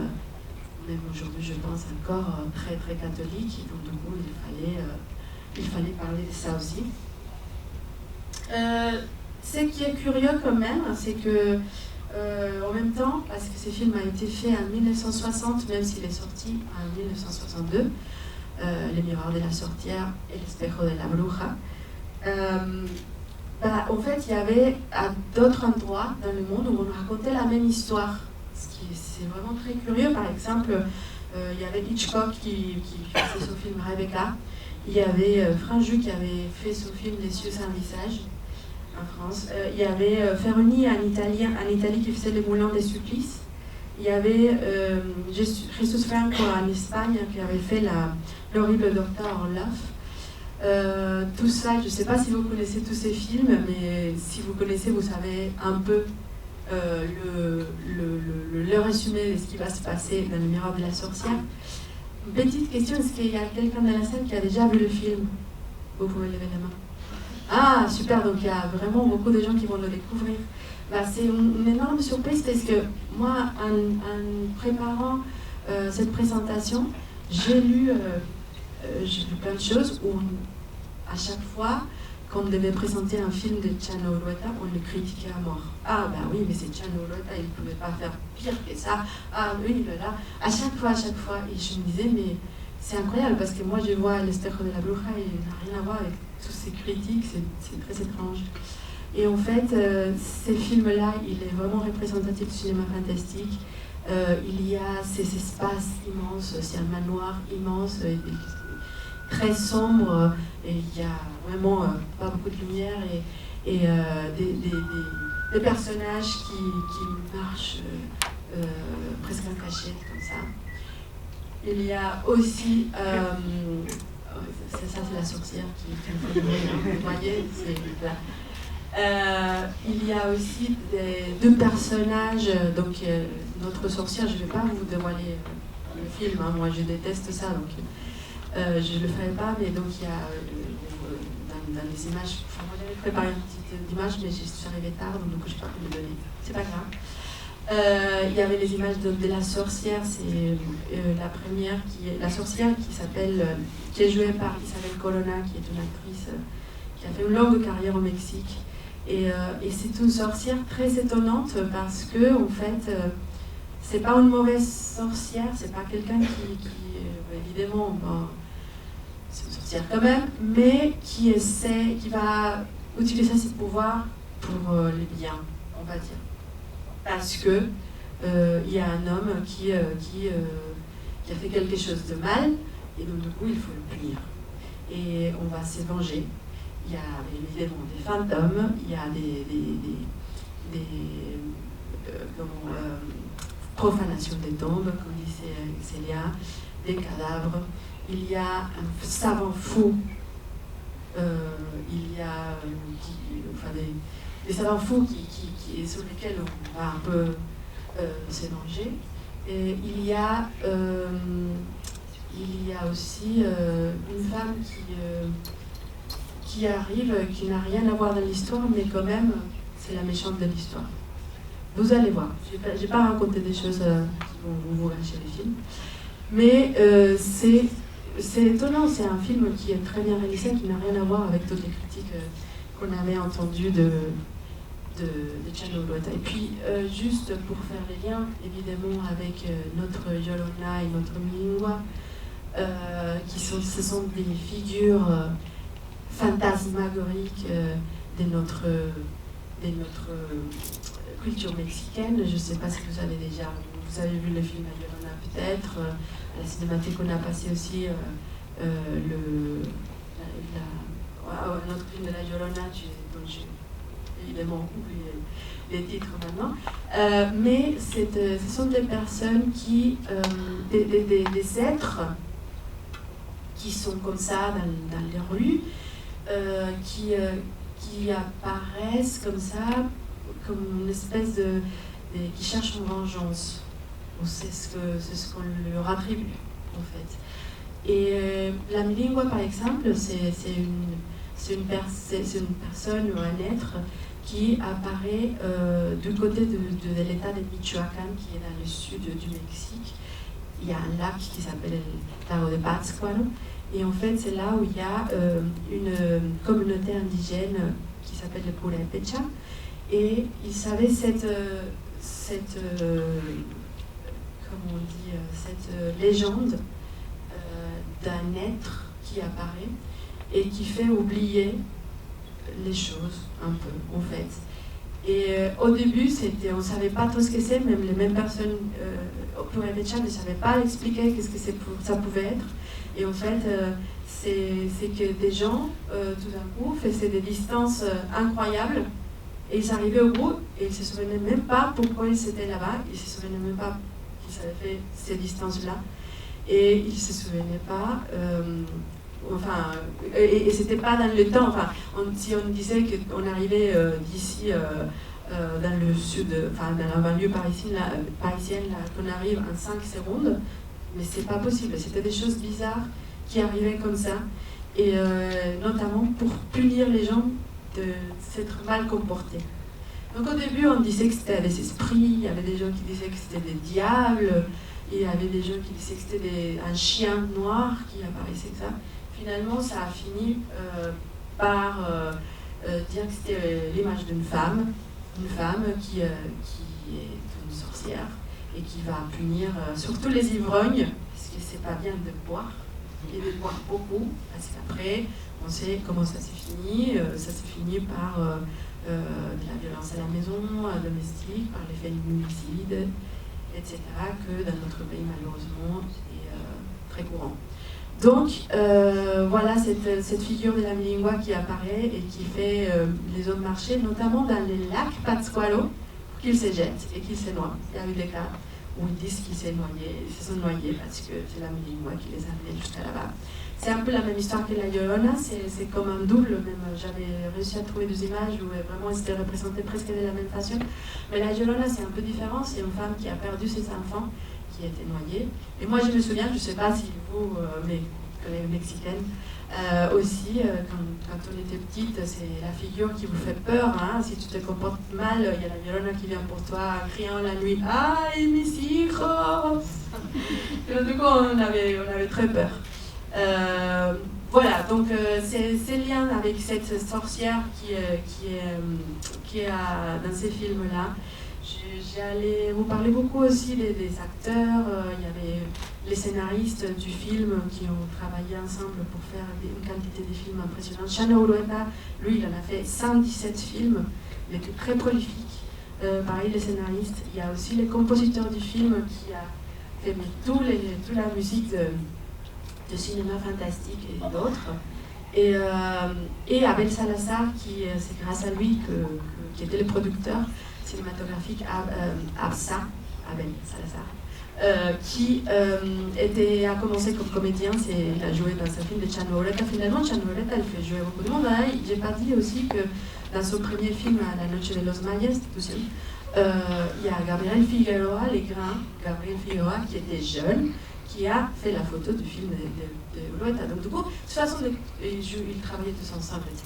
S2: aujourd'hui, je pense, encore très très catholique, et donc du coup, il fallait parler de ça aussi. Ce qui est curieux quand même, c'est que en même temps, parce que ce film a été fait en 1960, même s'il est sorti en 1962, Les Miroirs de la Sorcière et L'Espejo de la Bruja, en fait, il y avait à d'autres endroits dans le monde où on racontait la même histoire. C'est vraiment très curieux. Par exemple, il y avait Hitchcock qui faisait son film Rebecca. Il y avait Franju qui avait fait son film Les cieux sans visage en France. Il y avait Ferroni en Italie qui faisait Les Moulins des Supplices. Il y avait Jesus Franco en Espagne qui avait fait l'horrible Docteur Orloff. Tout ça, je ne sais pas si vous connaissez tous ces films, mais si vous connaissez, vous savez un peu le résumé de ce qui va se passer dans Le Miroir de la Sorcière. Une petite question, est-ce qu'il y a quelqu'un dans la salle qui a déjà vu le film? Vous pouvez lever la main. Ah, super, donc il y a vraiment beaucoup de gens qui vont le découvrir. C'est une énorme surprise parce que moi, en préparant cette présentation, j'ai lu plein de choses où à chaque fois qu'on devait présenter un film de Chano Ulueta, on le critiquait à mort. Ah bah oui, mais c'est Chano Ulueta, il ne pouvait pas faire pire que ça. Ah oui, là. À chaque fois. Et je me disais, mais c'est incroyable parce que moi je vois L'Espejo de la Bruja et il n'a rien à voir avec tous ces critiques, c'est très étrange. Et en fait, ces films-là, il est vraiment représentatif du cinéma fantastique. Il y a ces espaces immenses, c'est un manoir immense, très sombre, et il y a vraiment pas beaucoup de lumière et des personnages qui marchent presque en cachette comme ça. Il y a aussi, ça c'est la sorcière qui fait le bruit, vous voyez, c'est là. Il y a aussi deux personnages, donc notre sorcière, je ne vais pas vous dévoiler le film, hein, moi je déteste ça, donc je ne le ferai pas, mais donc il y a dans les images, enfin moi j'avais préparé une petite image, mais je suis arrivée tard, donc je n'ai pas pu le donner, c'est pas grave. Il y avait les images de la sorcière, c'est la première, la sorcière qui est jouée par Isabel Corona, qui est une actrice qui a fait une longue carrière au Mexique. Et c'est une sorcière très étonnante parce que, en fait, c'est pas une mauvaise sorcière, c'est pas quelqu'un qui évidemment, bon, c'est une sorcière quand même, mais qui va utiliser ses pouvoirs pour le bien, on va dire. Parce que il y a un homme qui a fait quelque chose de mal, et donc du coup il faut le punir. Et on va se venger. Il y a évidemment des fantômes, il y a des profanation des tombes, comme disait Célia, des cadavres. Il y a un savant fou. Il y a des savants fous sur lesquels on va un peu se venger. Et il y a aussi une femme qui arrive, qui n'a rien à voir dans l'histoire, mais quand même, c'est la méchante de l'histoire. Vous allez voir. Je n'ai pas raconté des choses qui vont vous gâcher les films. Mais c'est étonnant, c'est un film qui est très bien réalisé, qui n'a rien à voir avec toutes les critiques qu'on avait entendues de Chano Lueta. Et puis, juste pour faire les liens, évidemment, avec notre Yolona et notre Milingua, ce sont des figures fantasmagoriques de notre culture mexicaine. Je ne sais pas si vous avez vu le film à Yolona peut-être. À la Cinémathèque, on a passé aussi notre film de la Yolona, dont j'ai évidemment oublié les titres maintenant. Mais ce sont des personnes des êtres qui sont comme ça dans les rues, qui apparaissent comme ça, comme une espèce qui cherchent une vengeance. C'est ce qu'on leur attribue, en fait. Et la Milingua, par exemple, c'est une personne ou un être qui apparaît du côté de l'état de Michoacán, qui est dans le sud du Mexique. Il y a un lac qui s'appelle le lago de Pátzcuaro. Et en fait, c'est là où il y a une communauté indigène qui s'appelle le Purépecha. Et ils savaient cette légende d'un être qui apparaît et qui fait oublier les choses un peu, en fait. Et au début, on ne savait pas trop ce que c'est, même les mêmes personnes au Purépecha ne savaient pas expliquer qu'est-ce que ça pouvait être. Et en fait, c'est que des gens, tout d'un coup, faisaient des distances incroyables, et ils arrivaient au bout, et ils ne se souvenaient même pas pourquoi ils étaient là-bas, ils ne se souvenaient même pas qu'ils avaient fait ces distances-là, et ils ne se souvenaient pas, et c'était pas dans le temps, si on disait qu'on arrivait d'ici, dans le sud, dans la banlieue parisienne, qu'on arrive en 5 secondes, mais c'est pas possible, c'était des choses bizarres qui arrivaient comme ça, et notamment pour punir les gens de s'être mal comportés. Donc au début on disait que c'était des esprits, il y avait des gens qui disaient que c'était des diables, et il y avait des gens qui disaient que c'était un chien noir qui apparaissait comme ça. Finalement ça a fini par dire que c'était l'image d'une femme qui est une sorcière et qui va punir surtout les ivrognes, parce que c'est pas bien de boire, et de boire beaucoup, parce qu'après on sait comment ça s'est fini. Ça s'est fini par de la violence à la maison, domestique, par les féminicides, etc., que dans notre pays, malheureusement, est très courant. Donc, voilà cette figure de la Milingua qui apparaît et qui fait les hommes marcher, notamment dans les lacs Pátzcuaro, pour qu'ils se jettent et qu'ils se noient. Il y a eu des cas où ils disent qu'ils se sont noyés parce que c'est la Milingua qui les a amenés jusqu'à là-bas. C'est un peu la même histoire que la Llorona, c'est comme un double, même j'avais réussi à trouver des images où vraiment c'était représenté presque de la même façon. Mais la Llorona, c'est un peu différent, c'est une femme qui a perdu ses enfants, qui a été noyée. Et moi je me souviens, je ne sais pas si vous, mes collègues mexicaines, aussi, quand on était petite, c'est la figure qui vous fait peur, hein. Si tu te comportes mal, il y a la Llorona qui vient pour toi, criant la nuit, « Ay, mis hijos !» Et du coup, on avait très peur. Voilà, donc ces liens avec cette sorcière qui est dans ces films-là, j'allais vous parler beaucoup aussi des acteurs. Il y avait les scénaristes du film qui ont travaillé ensemble pour faire une quantité de films impressionnante. Chano Urueta, lui, il en a fait 117 films. Il était très prolifique. Pareil, les scénaristes. Il y a aussi les compositeurs du film qui a fait toute la musique de cinéma fantastique et d'autres. Et Abel Salazar, c'est grâce à lui qui était le producteur cinématographique Absa, Abel Salazar, qui a commencé comme comédien, il a joué dans un film de Chano Urueta. Finalement, Chano Urueta, elle fait jouer beaucoup de monde. J'ai pas dit aussi que dans son premier film, La Noche de los Mayas, il y a Gabriel Figueroa, Gabriel Figueroa, qui était jeune, qui a fait la photo du film de Urueta. Donc, du coup, de toute façon, ils travaillaient tous ensemble, etc.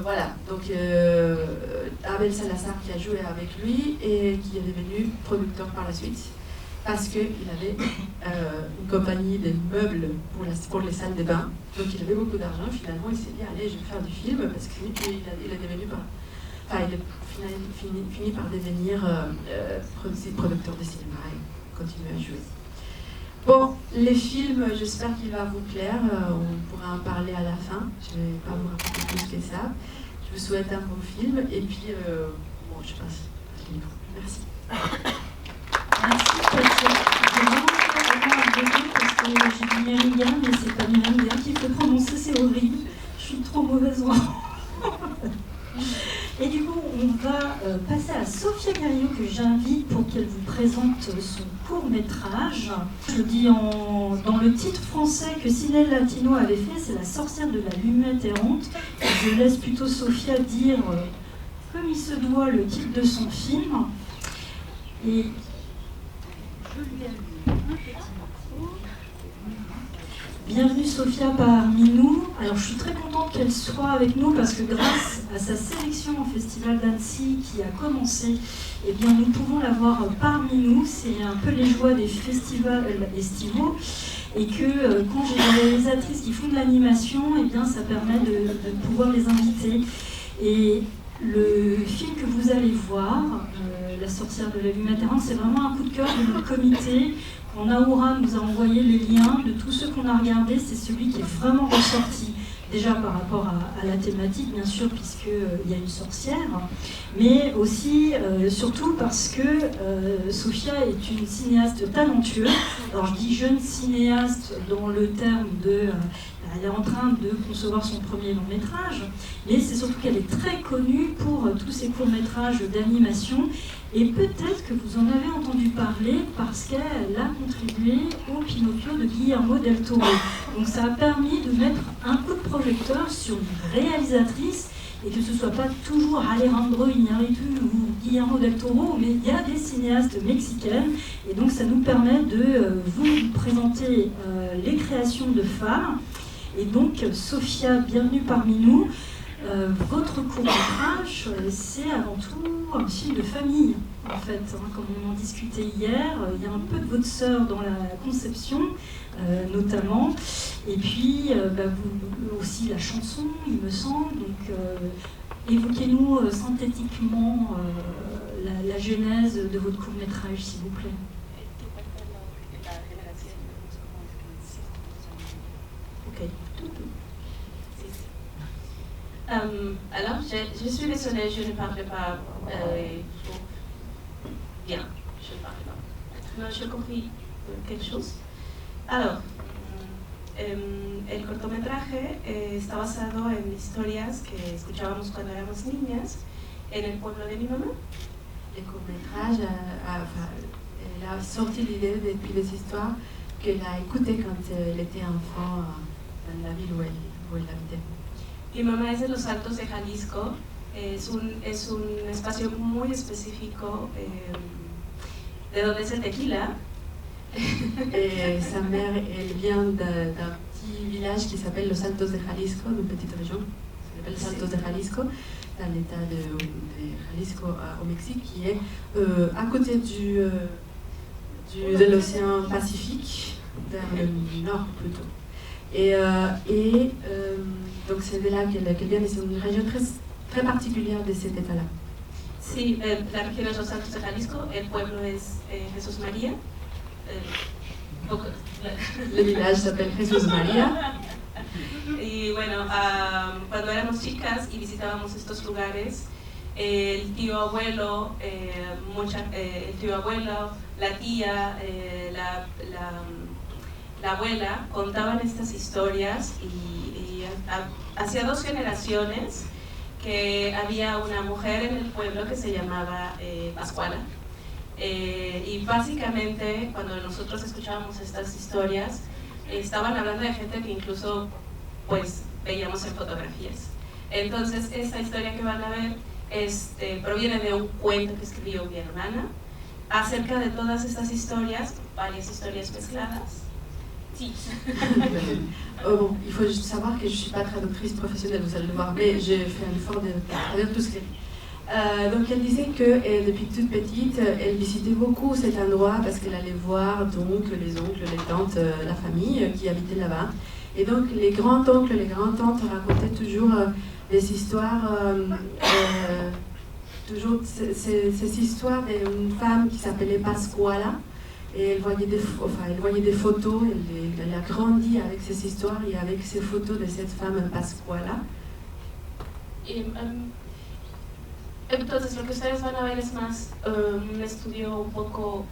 S2: Voilà, donc Abel Salazar qui a joué avec lui et qui est devenu producteur par la suite parce qu'il avait une compagnie de meubles pour les salles de bain. Donc il avait beaucoup d'argent. Finalement, il s'est dit allez, je vais faire du film parce qu'il est devenu il a fini par devenir producteur de cinéma et continuer à jouer. Bon, les films, j'espère qu'il va vous plaire. On pourra en parler à la fin. Je ne vais pas vous raconter plus que ça. Je vous souhaite un bon film. Et puis, je passe le livre. Merci.
S1: Merci, Katia. Parce que j'ai dit Méridian, mais c'est pas Méridian qu'il faut prononcer, c'est horrible. Je suis trop mauvaise en... Et du coup, on va passer à Sofia Grillo, que j'invite pour qu'elle vous présente son court-métrage. Je dis dans le titre français que Ciné Latino avait fait, c'est La sorcière de la lunette errante. Je laisse plutôt Sofia dire, comme il se doit, le titre de son film. Et je lui ai lu un petit morceau. Bienvenue Sofia parmi nous. Alors je suis très contente qu'elle soit avec nous parce que grâce à sa sélection au Festival d'Annecy qui a commencé, eh bien, nous pouvons la voir parmi nous. C'est un peu les joies des festivals estivaux et que quand j'ai des réalisatrices qui font de l'animation, eh bien, ça permet de pouvoir les inviter. Et le film que vous allez voir, La sorcière de la lunette errante, c'est vraiment un coup de cœur de notre comité. Quand Naoura nous a envoyé les liens de tous ceux qu'on a regardés, c'est celui qui est vraiment ressorti. Déjà par rapport à la thématique, bien sûr, puisqu'il y a une sorcière, mais aussi, surtout parce que Sofia est une cinéaste talentueuse. Alors je dis jeune cinéaste dans le terme de... elle est en train de concevoir son premier long-métrage, mais c'est surtout qu'elle est très connue pour tous ses courts-métrages d'animation. Et peut-être que vous en avez entendu parler parce qu'elle a contribué au Pinocchio de Guillermo del Toro. Donc ça a permis de mettre un coup de projecteur sur une réalisatrice et que ce ne soit pas toujours Alejandro Iñárritu ou Guillermo del Toro, mais il y a des cinéastes mexicaines. Et donc ça nous permet de vous présenter les créations de femmes. Et donc Sofia, bienvenue parmi nous. Votre court-métrage, c'est avant tout un film de famille, en fait, comme on en discutait hier. Il y a un peu de votre sœur dans la conception, notamment. Et puis, vous aussi la chanson, il me semble. Donc, évoquez-nous synthétiquement la genèse de votre court-métrage, s'il vous plaît. Ok.
S3: Alors, je suis désolée, je ne parle pas bien. Je ne parle pas. No, j'ai compris quelque chose. Alors, el cortometraje está basado en historias que escuchábamos cuando éramos niñas en el pueblo de mi mamá.
S2: Le court-métrage, elle a sorti l'idée depuis des histoires qu'elle a écoutées quand elle était enfant dans la ville où elle habitait.
S3: Mi mamá es de los Altos de Jalisco, es un espacio muy específico de donde es el tequila.
S2: Et sa mère, elle vient d'un petit village qui s'appelle Los Altos de Jalisco, d'une petite région qui s'appelle Los Altos de Jalisco, dans l'état de Jalisco au Mexique, qui est à côté de l'océan Pacifique, vers le nord plutôt. Et donc c'est de là qu'elle vient, et c'est une région très, très particulière de cet état-là.
S3: Sí, la región es Los Altos de Jalisco, el pueblo es Jesús María.
S2: Le village s'appelle Jesús María.
S3: Y bueno, cuando éramos chicas y visitábamos estos lugares, el tío abuelo, la tía, la abuela contaban estas historias y hacia 2 generaciones que había una mujer en el pueblo que se llamaba Pascuala. Y básicamente cuando nosotros escuchábamos estas historias estaban hablando de gente que incluso pues veíamos en fotografías. Entonces esta historia que van a ver proviene de un cuento que escribió mi hermana acerca de todas estas historias, varias historias mezcladas. Sí.
S2: Bon, il faut juste savoir que je ne suis pas traductrice professionnelle, vous allez le voir, mais j'ai fait un effort de traduire tout ce que donc elle disait que depuis toute petite, elle visitait beaucoup cet endroit parce qu'elle allait voir donc les oncles, les tantes, la famille qui habitait là-bas. Et donc les grands-oncles, les grands-tantes racontaient toujours des histoires, toujours ces histoires d'une femme qui s'appelait Pascuala. Et elle voyait des photos, elle a grandi avec ces histoires et avec ces photos de cette femme Pascuala.
S3: Entonces lo que ustedes van a ver es más un estudio un poco,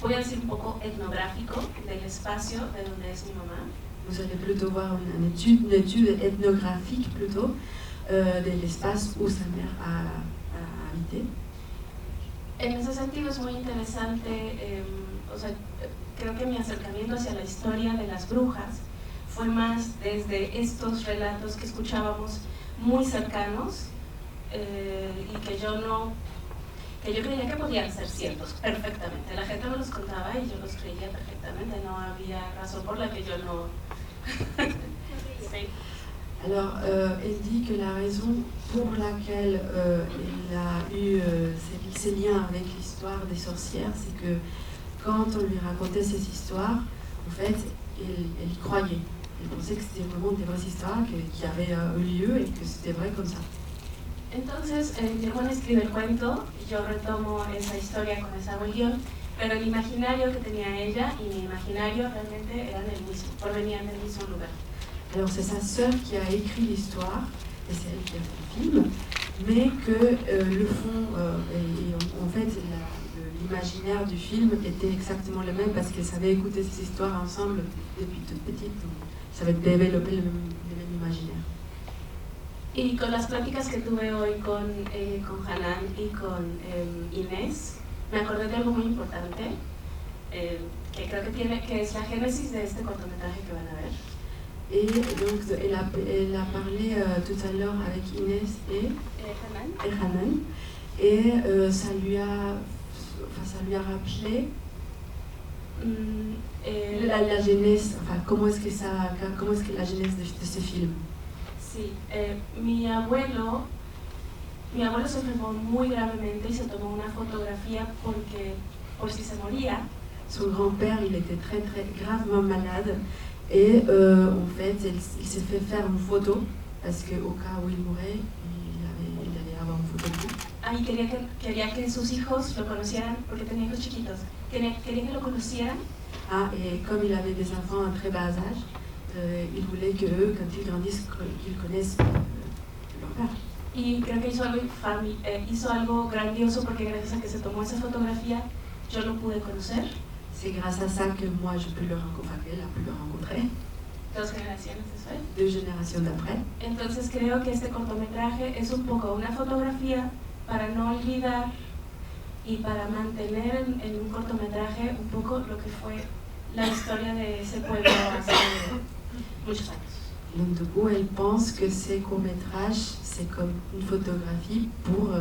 S3: voy a decir un poco etnográfico del espacio de donde es mi mamá.
S2: Vous allez plutôt voir une étude ethnographique plutôt de l'espace où sa mère a habité.
S3: En ese sentido es muy interesante, o sea, creo que mi acercamiento hacia la historia de las brujas fue más desde estos relatos que escuchábamos muy cercanos y que yo creía que podían ser ciertos perfectamente. La gente me los contaba y yo los creía perfectamente, no había razón por la que yo no... Sí.
S2: Alors, elle dit que la raison pour laquelle elle a eu ces liens avec l'histoire des sorcières, c'est que quand on lui racontait ces histoires, en fait, elle y croyait. Elle pensait que c'était vraiment des vraies histoires qui avaient eu lieu et que c'était vrai comme ça.
S3: Entonces, mi hermana escribe el cuento, yo retomo esa historia con esa guión, pero el imaginario que tenía ella y mi imaginario realmente eran el mismo, provenían del mismo lugar.
S2: Alors c'est sa sœur qui a écrit l'histoire, et c'est elle qui a fait le film, mais que le fond, en fait l'imaginaire du film était exactement le même parce qu'elle savait écouter ces histoires ensemble depuis toute petite, donc ça avait développé le même imaginaire.
S3: Y con las pláticas que tuve hoy con Hanan y con Inés, me acordé de algo muy importante, que creo que es la génesis de este cortometraje que van a ver.
S2: Et donc elle a parlé tout à l'heure avec Inès et Hanan, et ça lui a rappelé la genèse, enfin comment est-ce que la genèse de ce film.
S3: Sí, mi abuelo se enfermó muy gravemente y se tomó una fotografía por si se moría.
S2: Son grand-père, il était très très gravement malade et en fait il s'est fait faire une photo parce qu'au cas où il mourrait, il allait avoir une photo de lui.
S3: Ah, y quería que sus hijos lo conocieran porque tenía hijos chiquitos. Quería que lo conocieran.
S2: Ah, et comme il avait des enfants à très bas âge, il voulait que eux, quand ils grandissent, qu'ils connaissent leur père.
S3: Y creo que hizo algo grandioso porque gracias a que se tomó esa fotografía, yo lo pude conocer.
S2: C'est grâce à ça que moi je peux le rencontrer, elle a pu le rencontrer.
S3: 2 generaciones después.
S2: 2 générations d'après.
S3: Entonces creo que este cortometraje es un poco una fotografía para no olvidar y para mantener en un cortometraje un poco lo que fue la historia de ese pueblo hace muchos años.
S2: Donc du coup, elle pense que ces courts-métrages, c'est comme une photographie pour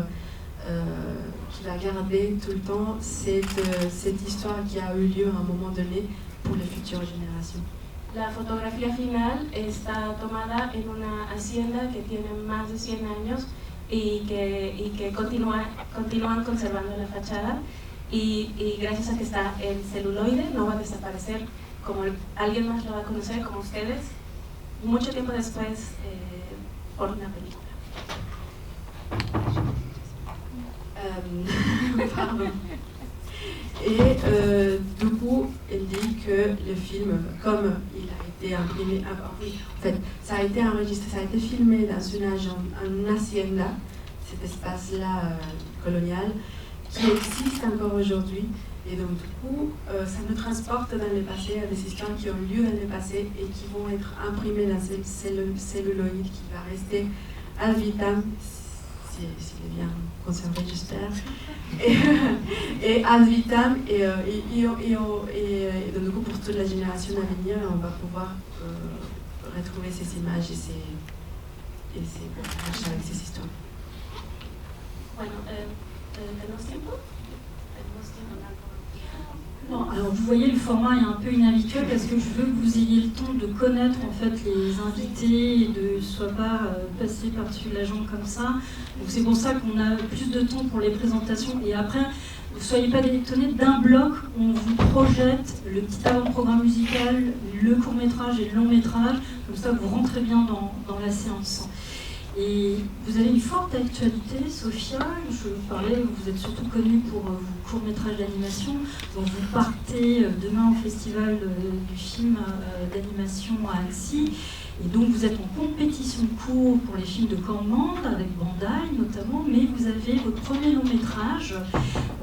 S2: qui va garder tout le temps cette histoire qui a eu lieu à un moment donné pour les futures générations.
S3: La fotografía final está tomada en una hacienda que tiene más de 100 años y que continúan conservando la fachada y gracias a que está en celuloide no va a desaparecer como alguien más lo va a conocer como ustedes mucho tiempo después por una película.
S2: Pardon. Et du coup, elle dit que le film, comme il a été imprimé, en fait, ça a été enregistré, ça a été filmé dans une hacienda, cet espace-là colonial, qui existe encore aujourd'hui. Et donc, du coup, ça nous transporte dans le passé à des histoires qui ont lieu dans le passé et qui vont être imprimées dans cette celluloïde qui va rester ad vitam, s'il est bien conservé, j'espère. Et ad vitam, et donc, du coup, pour toute la génération à venir, on va pouvoir retrouver ces images et ces personnages avec ces histoires.
S3: Bueno, ¿tenemos tiempo?
S1: Non, alors vous voyez, le format est un peu inhabituel parce que je veux que vous ayez le temps de connaître en fait les invités et de ne soit pas passer par-dessus la jambe comme ça. Donc c'est pour ça qu'on a plus de temps pour les présentations. Et après, ne soyez pas étonnés, d'un bloc, on vous projette le petit avant-programme musical, le court-métrage et le long-métrage. Comme ça, vous rentrez bien dans la séance. Et vous avez une forte actualité, Sophia. Je parlais, vous êtes surtout connue pour vos courts-métrages d'animation. Donc vous partez demain au festival du film d'animation à Annecy. Et donc vous êtes en compétition de cours pour les films de Cormande, avec Bandai notamment, mais vous avez votre premier long-métrage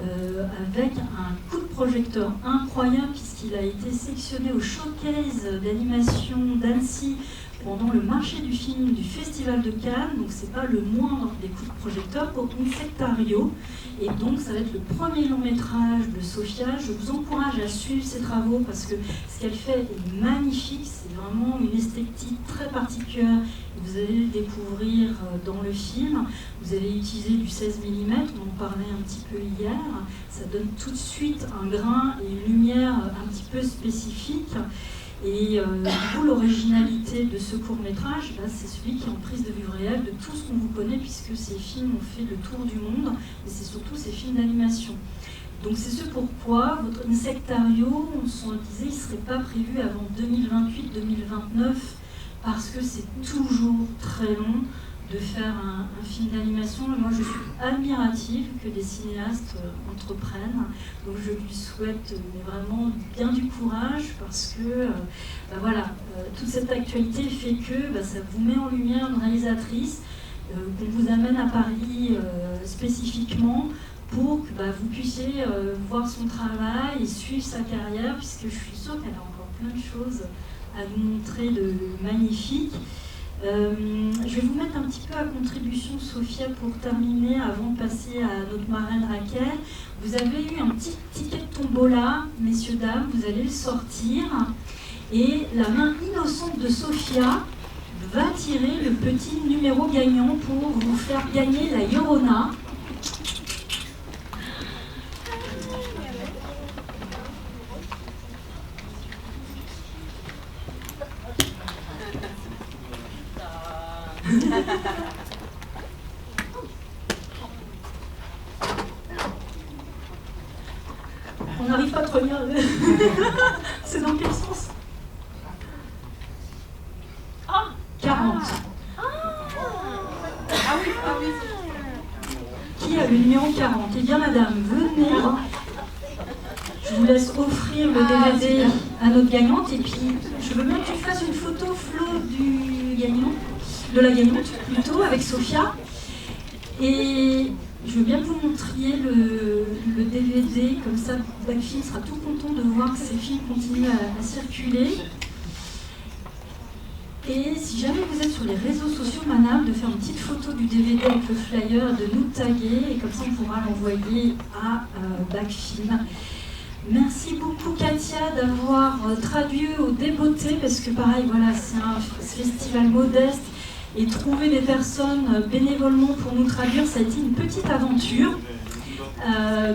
S1: avec un coup de projecteur incroyable puisqu'il a été sélectionné au showcase d'animation d'Annecy pendant le marché du film du Festival de Cannes, donc c'est pas le moindre des coups de projecteur pour Insectario. Et donc ça va être le premier long métrage de Sophia. Je vous encourage à suivre ses travaux parce que ce qu'elle fait est magnifique, c'est vraiment une esthétique très particulière. Vous allez le découvrir dans le film. Vous avez utilisé du 16 mm, on en parlait un petit peu hier. Ça donne tout de suite un grain et une lumière un petit peu spécifique. Et du coup, l'originalité de ce court-métrage, c'est celui qui est en prise de vue réelle de tout ce qu'on vous connaît, puisque ces films ont fait le tour du monde, et c'est surtout ces films d'animation. Donc c'est ce pourquoi votre Insectario, on se disait, il ne serait pas prévu avant 2028-2029, parce que c'est toujours très long de faire un film d'animation. Moi, je suis admirative que des cinéastes entreprennent. Donc, je lui souhaite vraiment bien du courage parce que, toute cette actualité fait que ça vous met en lumière une réalisatrice qu'on vous amène à Paris spécifiquement pour que vous puissiez voir son travail et suivre sa carrière, puisque je suis sûre qu'elle a encore plein de choses à vous montrer de magnifiques. Je vais vous mettre un petit peu à contribution, Sophia, pour terminer, avant de passer à notre marraine Raquel. Vous avez eu un petit ticket de tombola, messieurs, dames, vous allez le sortir. Et la main innocente de Sophia va tirer le petit numéro gagnant pour vous faire gagner la Llorona. On n'arrive pas trop bien. C'est dans quel sens? 40. Qui a le numéro 40? Eh bien, madame, venez. Je vous laisse offrir le DVD à notre gagnante. Et puis, je veux bien que tu fasses une photo, Flo, du gagnant, de la gagnante plutôt, avec Sophia. Et je veux bien que vous montriez le DVD, comme ça, Backfilm sera tout content de voir que ces films continuent à circuler. Et si jamais vous êtes sur les réseaux sociaux, madame, de faire une petite photo du DVD avec le flyer, de nous taguer, et comme ça on pourra l'envoyer à Backfilm. Merci beaucoup Katia d'avoir traduit au Débeauté, parce que pareil, voilà, c'est un festival modeste, et trouver des personnes bénévolement pour nous traduire, ça a été une petite aventure.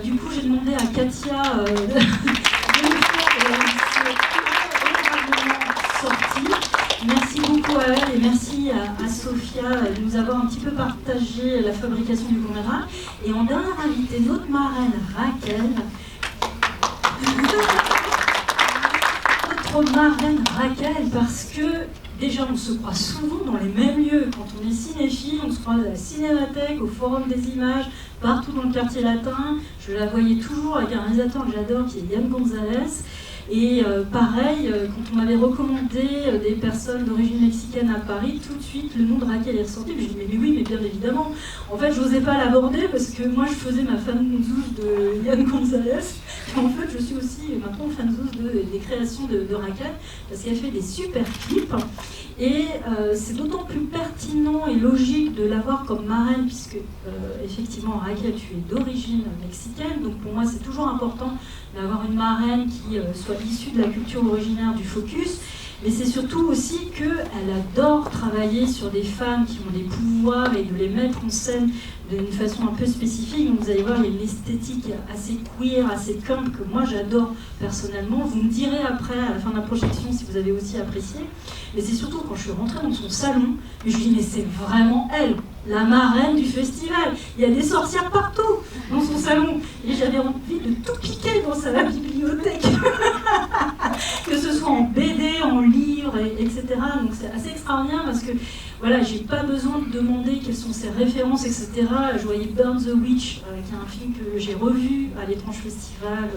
S1: Du coup, j'ai demandé à Katia de nous faire sortie. Merci beaucoup à elle et merci à Sophia de nous avoir un petit peu partagé la fabrication du court-métrage. Et en dernière invitée, notre marraine Raquel. Notre marraine Raquel, parce que déjà on se croise souvent dans les mêmes lieux. Quand on est cinéphile, on se croise à la Cinémathèque, au Forum des Images, partout dans le quartier latin. Je la voyais toujours avec un réalisateur que j'adore qui est Yann Gonzalez. Et pareil, quand on m'avait recommandé des personnes d'origine mexicaine à Paris, tout de suite le nom de Raquel est ressorti. J'ai dit mais oui, mais bien évidemment. En fait, je n'osais pas l'aborder parce que moi je faisais ma fanzouze de Yann Gonzalez. Et en fait, je suis aussi maintenant fanzouze des créations de Raquel parce qu'elle fait des super clips. Et c'est d'autant plus pertinent et logique de l'avoir comme marraine, puisque effectivement, Raquel, tu es d'origine mexicaine, donc pour moi c'est toujours important d'avoir une marraine qui soit issue de la culture originaire du Focus, mais c'est surtout aussi qu'elle adore travailler sur des femmes qui ont des pouvoirs et de les mettre en scène d'une façon un peu spécifique. Donc vous allez voir, il y a une esthétique assez queer, assez camp que moi j'adore personnellement. Vous me direz après, à la fin de la projection, si vous avez aussi apprécié. Mais c'est surtout quand je suis rentrée dans son salon, je me dis mais c'est vraiment elle, la marraine du festival. Il y a des sorcières partout dans son salon. Et j'avais envie de tout piquer dans sa bibliothèque. Que ce soit en BD, en livre, etc. Donc c'est assez extraordinaire parce que voilà, j'ai pas besoin de demander quelles sont ses références, etc. Je voyais Burn the Witch, qui est un film que j'ai revu à l'Étrange Festival,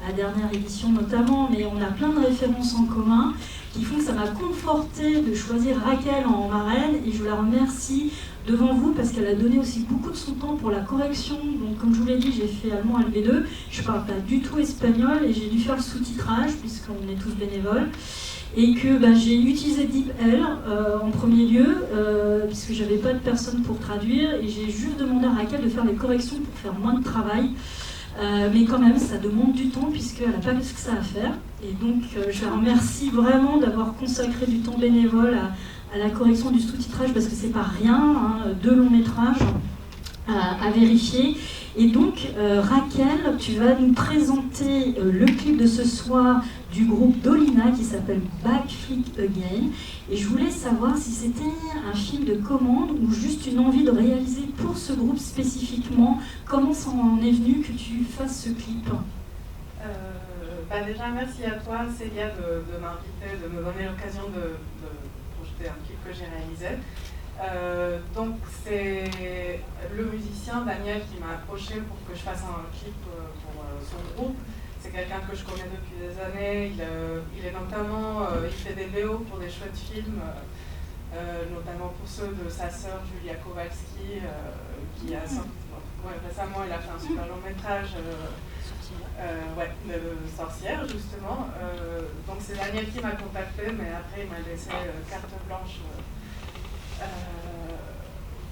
S1: à la dernière édition notamment, mais on a plein de références en commun qui font que ça m'a conforté de choisir Raquel en marraine, et je la remercie devant vous parce qu'elle a donné aussi beaucoup de son temps pour la correction. Donc comme je vous l'ai dit, j'ai fait allemand LV2, je parle pas du tout espagnol et j'ai dû faire le sous-titrage puisqu'on est tous bénévoles. Et que j'ai utilisé DeepL en premier lieu, puisque j'avais pas de personne pour traduire, et j'ai juste demandé à Raquel de faire des corrections pour faire moins de travail. Mais quand même, ça demande du temps, puisqu'elle n'a pas que ça à faire. Et donc, je la remercie vraiment d'avoir consacré du temps bénévole à la correction du sous-titrage, parce que c'est pas rien, hein, 2 longs métrages à vérifier. Et donc, Raquel, tu vas nous présenter le clip de ce soir du groupe Dolina qui s'appelle Backflip Again. Et je voulais savoir si c'était un film de commande ou juste une envie de réaliser pour ce groupe spécifiquement. Comment ça en est venu que tu fasses ce clip ?
S4: Déjà, merci à toi, Célia, de m'inviter, de me donner l'occasion de projeter un clip que j'ai réalisé. Donc c'est le musicien Daniel qui m'a approché pour que je fasse un clip pour son groupe. C'est quelqu'un que je connais depuis des années. Il est notamment, il fait des VO pour des chouettes films, notamment pour ceux de sa sœur Julia Kowalski, qui a récemment il a fait un super long métrage de sorcière justement. Donc c'est Daniel qui m'a contacté, mais après il m'a laissé carte blanche.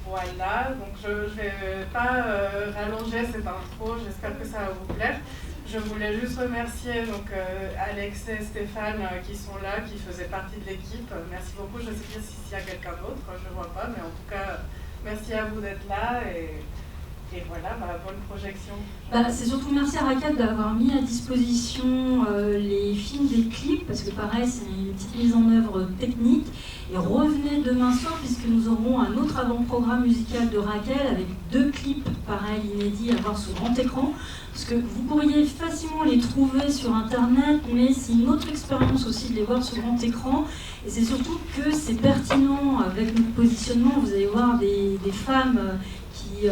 S4: Voilà, donc je ne vais pas rallonger cette intro, j'espère que ça va vous plaire. Je voulais juste remercier donc, Alex et Stéphane qui sont là, qui faisaient partie de l'équipe. Merci beaucoup, je ne sais pas s'il y a quelqu'un d'autre, je ne vois pas, mais en tout cas, merci à vous d'être là et voilà, bonne projection.
S1: C'est surtout merci à Raquel d'avoir mis à disposition les films des clips, parce que pareil, c'est une petite mise en œuvre technique. Et revenez demain soir, puisque nous aurons un autre avant-programme musical de Raquel avec 2 clips, pareil, inédits à voir sur grand écran. Parce que vous pourriez facilement les trouver sur Internet, mais c'est une autre expérience aussi de les voir sur grand écran. Et c'est surtout que c'est pertinent avec notre positionnement. Vous allez voir des femmes qui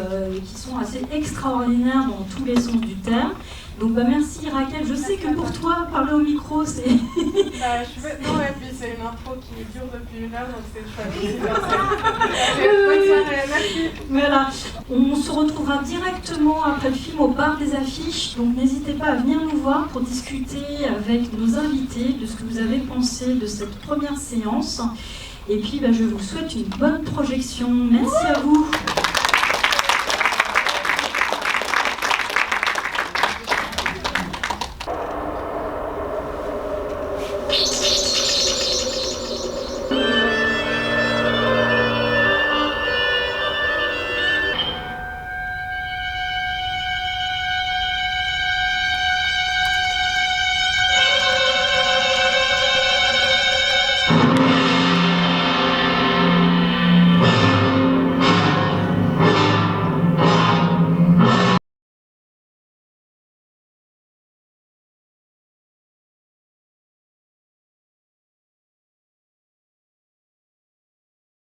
S1: sont assez extraordinaires dans tous les sens du terme. Donc merci Raquel, je sais que pour toi, parler au micro, c'est...
S4: Non, et puis c'est une intro qui dure depuis 1 heure, donc c'est chouette. Bonne soirée, merci.
S1: Voilà, on se retrouvera directement après le film au bar des affiches, donc n'hésitez pas à venir nous voir pour discuter avec nos invités de ce que vous avez pensé de cette première séance. Et puis je vous souhaite une bonne projection. Merci à vous.